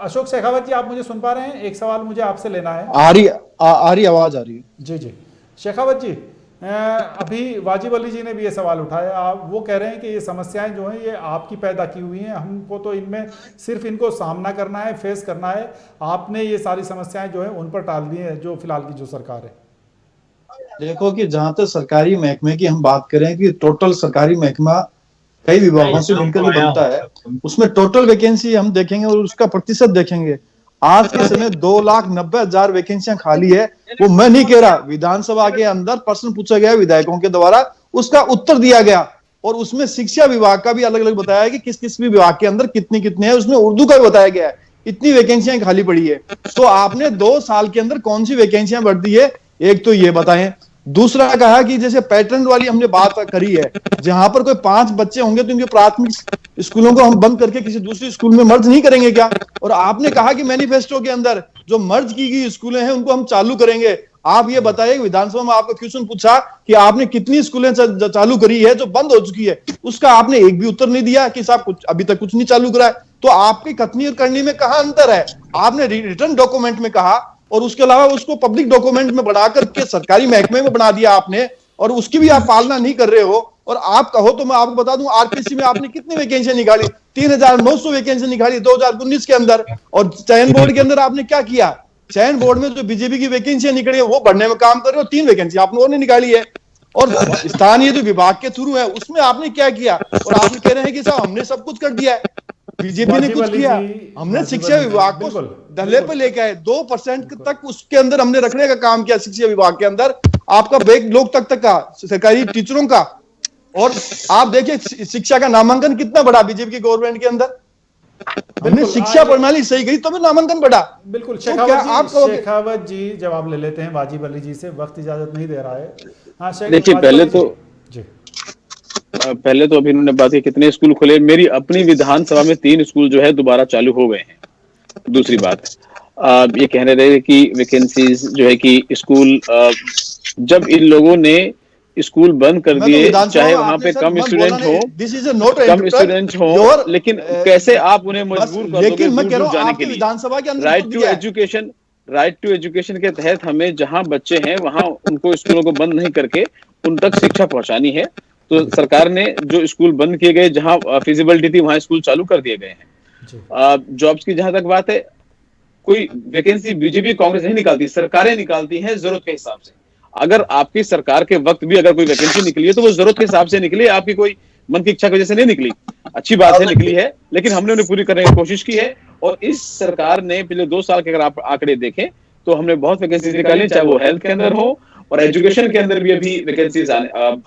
Speaker 1: अशोक शेखावत जी, आप मुझे सुन पा रहे हैं? एक सवाल मुझे आपसे लेना है।
Speaker 5: आ रही आवाज आ रही है।
Speaker 1: जी जी, शेखावत जी, अभी वाजिब अली जी ने भी ये सवाल उठाया। आप वो कह रहे हैं कि ये समस्याएं जो हैं ये आपकी पैदा की हुई हैं, हमको तो इनमें सिर्फ इनको सामना करना है, फेस करना है। आपने ये सारी समस्याएं जो है उन पर टाल दी हैं, जो फिलहाल की जो सरकार है।
Speaker 5: देखो कि जहां तक सरकारी महकमे की हम बात करें कि टोटल सरकारी महकमा कई विभागों से मिलकर के बनता है, उसमें टोटल वैकेंसी हम देखेंगे और उसका प्रतिशत देखेंगे। आज के समय 2,90,000 वैकेंसियां खाली है। वो मैं नहीं कह रहा, विधानसभा के अंदर प्रश्न पूछा गया विधायकों के द्वारा, उसका उत्तर दिया गया और उसमें शिक्षा विभाग का भी अलग अलग बताया है कि किस किस विभाग के अंदर कितनी कितने है, उसमें उर्दू का भी बताया गया है, इतनी वैकेंसियां खाली पड़ी है। तो आपने 2 साल के अंदर कौन सी वैकेंसियां भर दी है, एक तो ये बताएं। दूसरा कहा कि जैसे पैटर्न वाली हमने बात करी है, जहां पर कोई 5 बच्चे होंगे तो उनके प्राथमिक स्कूलों को हम बंद करके किसी दूसरी स्कूल में मर्ज नहीं करेंगे क्या? और आपने कहा कि मैनिफेस्टो के अंदर जो मर्ज की गई स्कूलें हैं उनको हम चालू करेंगे। आप ये बताइए, विधानसभा में आपको क्वेश्चन पूछा कि आपने कितनी स्कूलें चालू करी है जो बंद हो चुकी है, उसका आपने एक भी उत्तर नहीं दिया कि साहब कुछ अभी तक कुछ नहीं चालू करा है। तो आपकी कथनी और करनी में कहां अंतर है? आपने रिटर्न डॉक्यूमेंट में कहा और उसके अलावा उसको पब्लिक डॉक्यूमेंट में बना करके सरकारी महकमे में बना दिया आपने, और उसकी भी आप पालना नहीं कर रहे हो। और आप कहो तो मैं आपको बता दूं, आरपीसी में आपने कितनी वैकेंसी निकाली? 3,900 वैकेंसी निकाली 2019 के अंदर। और चयन बोर्ड के अंदर आपने क्या किया? चयन बोर्ड में जो बीजेपी की वैकेंसियां निकली है वो बढ़ने में काम कर रहे हो, 3 वैकेंसी आपने और नहीं निकाली है। और स्थानीय जो विभाग के थ्रू है उसमें आपने क्या किया? और आप कह रहे हैं कि साहब हमने सब कुछ कर दिया है, बीजेपी ने
Speaker 1: वाजिब
Speaker 5: कुछ
Speaker 1: अली
Speaker 5: किया?
Speaker 1: जी,
Speaker 5: हमने
Speaker 1: वाजिब
Speaker 5: शिक्षा
Speaker 1: अली जी,
Speaker 5: विभाग को
Speaker 1: बिल्कुल
Speaker 5: धल्ले पे लेके आए, 2% तक उसके अंदर हमने रखने का काम किया शिक्षा विभाग के अंदर। आपका बैग लोग तक का सरकारी टीचरों का। और आप देखिए शिक्षा का नामांकन कितना बढ़ा बीजेपी की गवर्नमेंट के अंदर। हमने
Speaker 1: बिल्कुल,
Speaker 5: शिक्षा प्रणाली सही करी तभी नामांकन बढ़ा।
Speaker 1: बिल्कुल।
Speaker 5: तो क्या आप कहोगे?
Speaker 1: शेखावत जी जवाब ले लेते हैं वाजिब अली जी से, वक्त इजाजत नहीं दे रहा है। हाँ
Speaker 3: देखिए,
Speaker 1: वाजिब अली जी जी।
Speaker 3: पहले तो अभी इन्होंने बात की कितने स्कूल खुले। मेरी अपनी विधानसभा में 3 स्कूल जो है दोबारा चालू हो गए हैं। दूसरी बात, ये कहने रहे कि वैकेंसीज जो है कि स्कूल, जब इन लोगों ने स्कूल बंद कर
Speaker 5: मैं तो
Speaker 3: दिए,
Speaker 5: विधानसभा
Speaker 3: चाहे
Speaker 5: में
Speaker 3: वहां
Speaker 5: आपने
Speaker 3: पे
Speaker 5: सर
Speaker 3: कम
Speaker 5: मैं बोला
Speaker 3: स्टूडेंट हो,
Speaker 5: नहीं, this is not
Speaker 3: come student हो,
Speaker 5: योर,
Speaker 3: लेकिन कैसे आप उन्हें
Speaker 5: बस।
Speaker 3: मजबूर कर दोगे
Speaker 5: लेकिन मैं
Speaker 3: दूर
Speaker 5: कह रहा
Speaker 3: दूर
Speaker 5: हूं
Speaker 3: जाने
Speaker 5: आपके
Speaker 3: के लिए?
Speaker 5: विधानसभा के अंदर तो
Speaker 3: राइट टू
Speaker 5: दिया है।
Speaker 3: एजुकेशन, राइट टू एजुकेशन के तहत हमें जहां बच्चे हैं वहां उनको स्कूलों को बंद नहीं करके उन तक शिक्षा पहुंचानी है। तो सरकार ने जो स्कूल बंद किए गए, जहां फिजिबिलिटी थी वहां स्कूल चालू कर दिए गए
Speaker 1: जी
Speaker 3: हैं। जॉब्स की जहां तक बात है, कोई वैकेंसी बीजेपी कांग्रेस नहीं निकालती, सरकारें निकालती हैं जरूरत के हिसाब से। अगर आपकी सरकार के वक्त भी अगर कोई वैकेंसी निकली है तो वो जरूरत के हिसाब से निकली है, आपकी कोई मन की इच्छा की वजह से नहीं निकली। अच्छी बात है निकली है, लेकिन हमने उन्हें पूरी करने की कोशिश की है। और इस सरकार ने पिछले 2 साल के अगर आप आंकड़े देखें तो हमने बहुत वैकेंसी निकाली, चाहे वो हेल्थ के अंदर हो और एजुकेशन के अंदर भी अभी वैकेंसीज आ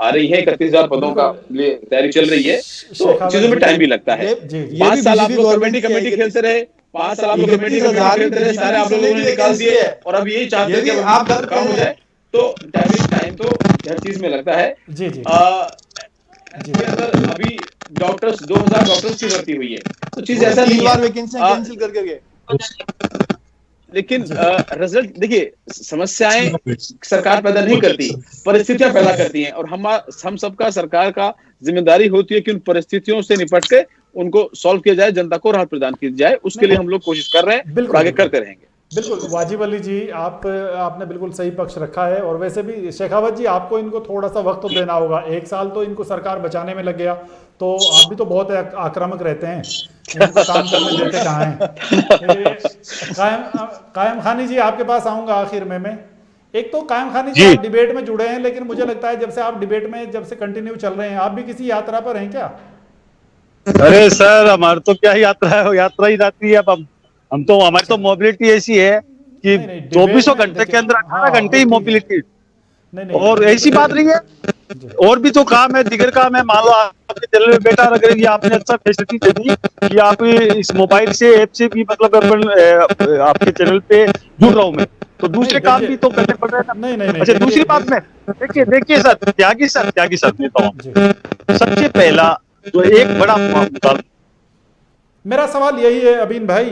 Speaker 3: रही है। 31,000 पदों का लिए तैयारी चल रही है, तो चीजों में टाइम भी लगता है।
Speaker 1: जी
Speaker 3: 5 साल आप लोग कमेटी कमेटी खेलते रहे, 5 साल आप लोग कमेटी खेलते रहे, सारे आप लोगों ने निकाल दिए और अब यही चाहते हैं कि आप काम हो जाए। तो टाइम तो हर चीज में लगता है।
Speaker 1: जी जी
Speaker 3: के अंदर अभी डॉक्टर्स 2,000 डॉक्टर्स की भर्ती हुई है, तो चीज ऐसा
Speaker 5: 3
Speaker 3: नहीं
Speaker 5: बार
Speaker 3: है।
Speaker 5: वैकेंसियां कैंसिल करके गए।
Speaker 3: लेकिन रिजल्ट देखिए, समस्याएं सरकार पैदा नहीं करती, परिस्थितियां पैदा करती हैं। और हम सबका, सरकार का जिम्मेदारी होती है कि उन परिस्थितियों से निपट के उनको सॉल्व किया जाए, जनता को राहत प्रदान की जाए। उसके लिए हम लोग कोशिश कर रहे हैं और आगे करते रहेंगे।
Speaker 1: बिल्कुल वाजिब अली जी, आपने बिल्कुल सही पक्ष रखा है। और वैसे भी शेखावत जी, आपको इनको थोड़ा सा वक्त तो देना होगा। 1 साल तो इनको सरकार बचाने में लग गया, तो आप भी तो बहुत आक्रामक रहते हैं, इनको काम करने देते कहाँ हैं। कायम खानी जी, आपके पास आऊँगा आखिर में मैं। एक तो कायम खानी जी, आप डिबेट में जुड़े हैं, लेकिन मुझे लगता है जब से आप डिबेट में जब से कंटिन्यू चल रहे हैं, आप भी किसी यात्रा पर हैं क्या?
Speaker 2: अरे सर, हमारी तो क्या यात्रा है, वो यात्रा ही जाती है। अब हम तो, हमारी तो मोबिलिटी ऐसी है कि
Speaker 1: नहीं, डिबेट
Speaker 2: 2400
Speaker 1: में
Speaker 2: घंटे के
Speaker 1: देखिए,
Speaker 2: अंदर
Speaker 1: हाँ
Speaker 2: 18 घंटे ही
Speaker 1: वो ठीक है।
Speaker 2: मोबिलिटी।
Speaker 1: नहीं
Speaker 2: और ऐसी बात नहीं है, और भी तो काम है, दिगर काम है। मान लो आपके चैनल में बेटा, अगर ये आपने अच्छा फैसिलिटी दे दी कि आप इस मोबाइल से, ऐप से भी मतलब आपके चैनल पे जुड़ रहा हूँ मैं, तो दूसरे काम भी तो करने पड़ रहे हैं।
Speaker 1: नहीं
Speaker 2: अच्छा, दूसरी बात में देखिए सर, त्यागी सर देता हूँ। सबसे पहला जो एक बड़ा मुद्दा,
Speaker 1: मेरा सवाल यही है अबीन भाई,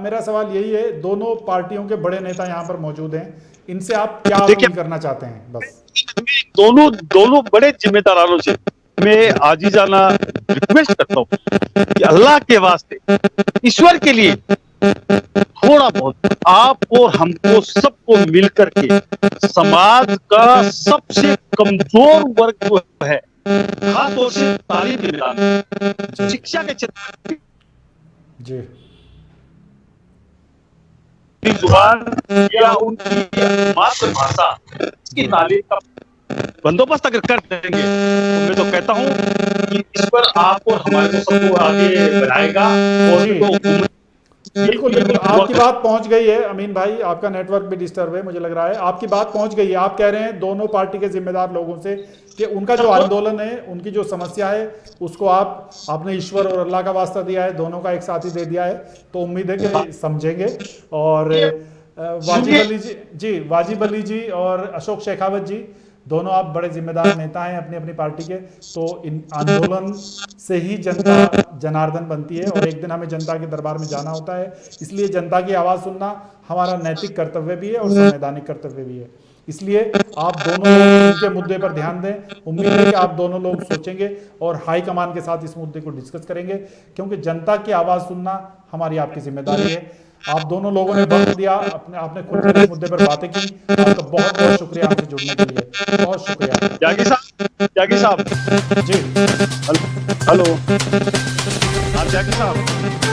Speaker 1: मेरा सवाल यही है, दोनों पार्टियों के बड़े नेता यहाँ पर मौजूद हैं, इनसे आप क्या अपील करना चाहते हैं? बस
Speaker 2: दोनों बड़े जिम्मेदारों से मैं आजीजाना रिक्वेस्ट करता हूँ कि अल्लाह के वास्ते, ईश्वर के लिए थोड़ा बहुत आप और हमको सबको मिलकर के समाज का सबसे कमजोर वर्ग जो है, खासतौर से तालीम निजाम, शिक्षा के क्षेत्र
Speaker 1: जी
Speaker 2: उनकी जुबान या उनकी मातृभाषा की तालीम का बंदोबस्त अगर कर देंगे तो मैं तो कहता हूँ कि इस पर आपको हमारे को सबको आगे बढ़ाएगा और
Speaker 1: जी।
Speaker 2: तो
Speaker 1: बिल्कुल बिल्कुल, आपकी बात पहुंच गई है अमीन भाई, आपका नेटवर्क भी डिस्टर्ब है मुझे लग रहा है, आपकी बात पहुंच गई है। आप कह रहे हैं दोनों पार्टी के जिम्मेदार लोगों से कि उनका जो आंदोलन है, उनकी जो समस्या है, उसको आपने ईश्वर और अल्लाह का वास्ता दिया है, दोनों का एक साथी दे दिया है, तो उम्मीद है कि समझेंगे। और वाजिब अली जी, वाजिब अली जी और अशोक शेखावत जी, दोनों आप बड़े जिम्मेदार नेता हैं अपनी अपनी पार्टी के, तो इन आंदोलन से ही जनता जनार्दन बनती है और एक दिन हमें जनता के दरबार में जाना होता है। इसलिए जनता की आवाज़ सुनना हमारा नैतिक कर्तव्य भी है और संवैधानिक कर्तव्य भी है। इसलिए आप दोनों लोग इनके मुद्दे पर ध्यान दें। उम्मीद है कि आप दोनों लोग सोचेंगे और हाईकमान के साथ इस मुद्दे को डिस्कस करेंगे, क्योंकि जनता की आवाज़ सुनना हमारी आपकी जिम्मेदारी है। आप दोनों लोगों ने वक्त दिया, आपने खुलकर इस मुद्दे पर बातें की, आपका बहुत बहुत शुक्रिया हमसे जुड़ने के लिए, बहुत शुक्रिया।
Speaker 2: त्यागी साहब
Speaker 1: जी
Speaker 2: हेलो, आप त्यागी साहब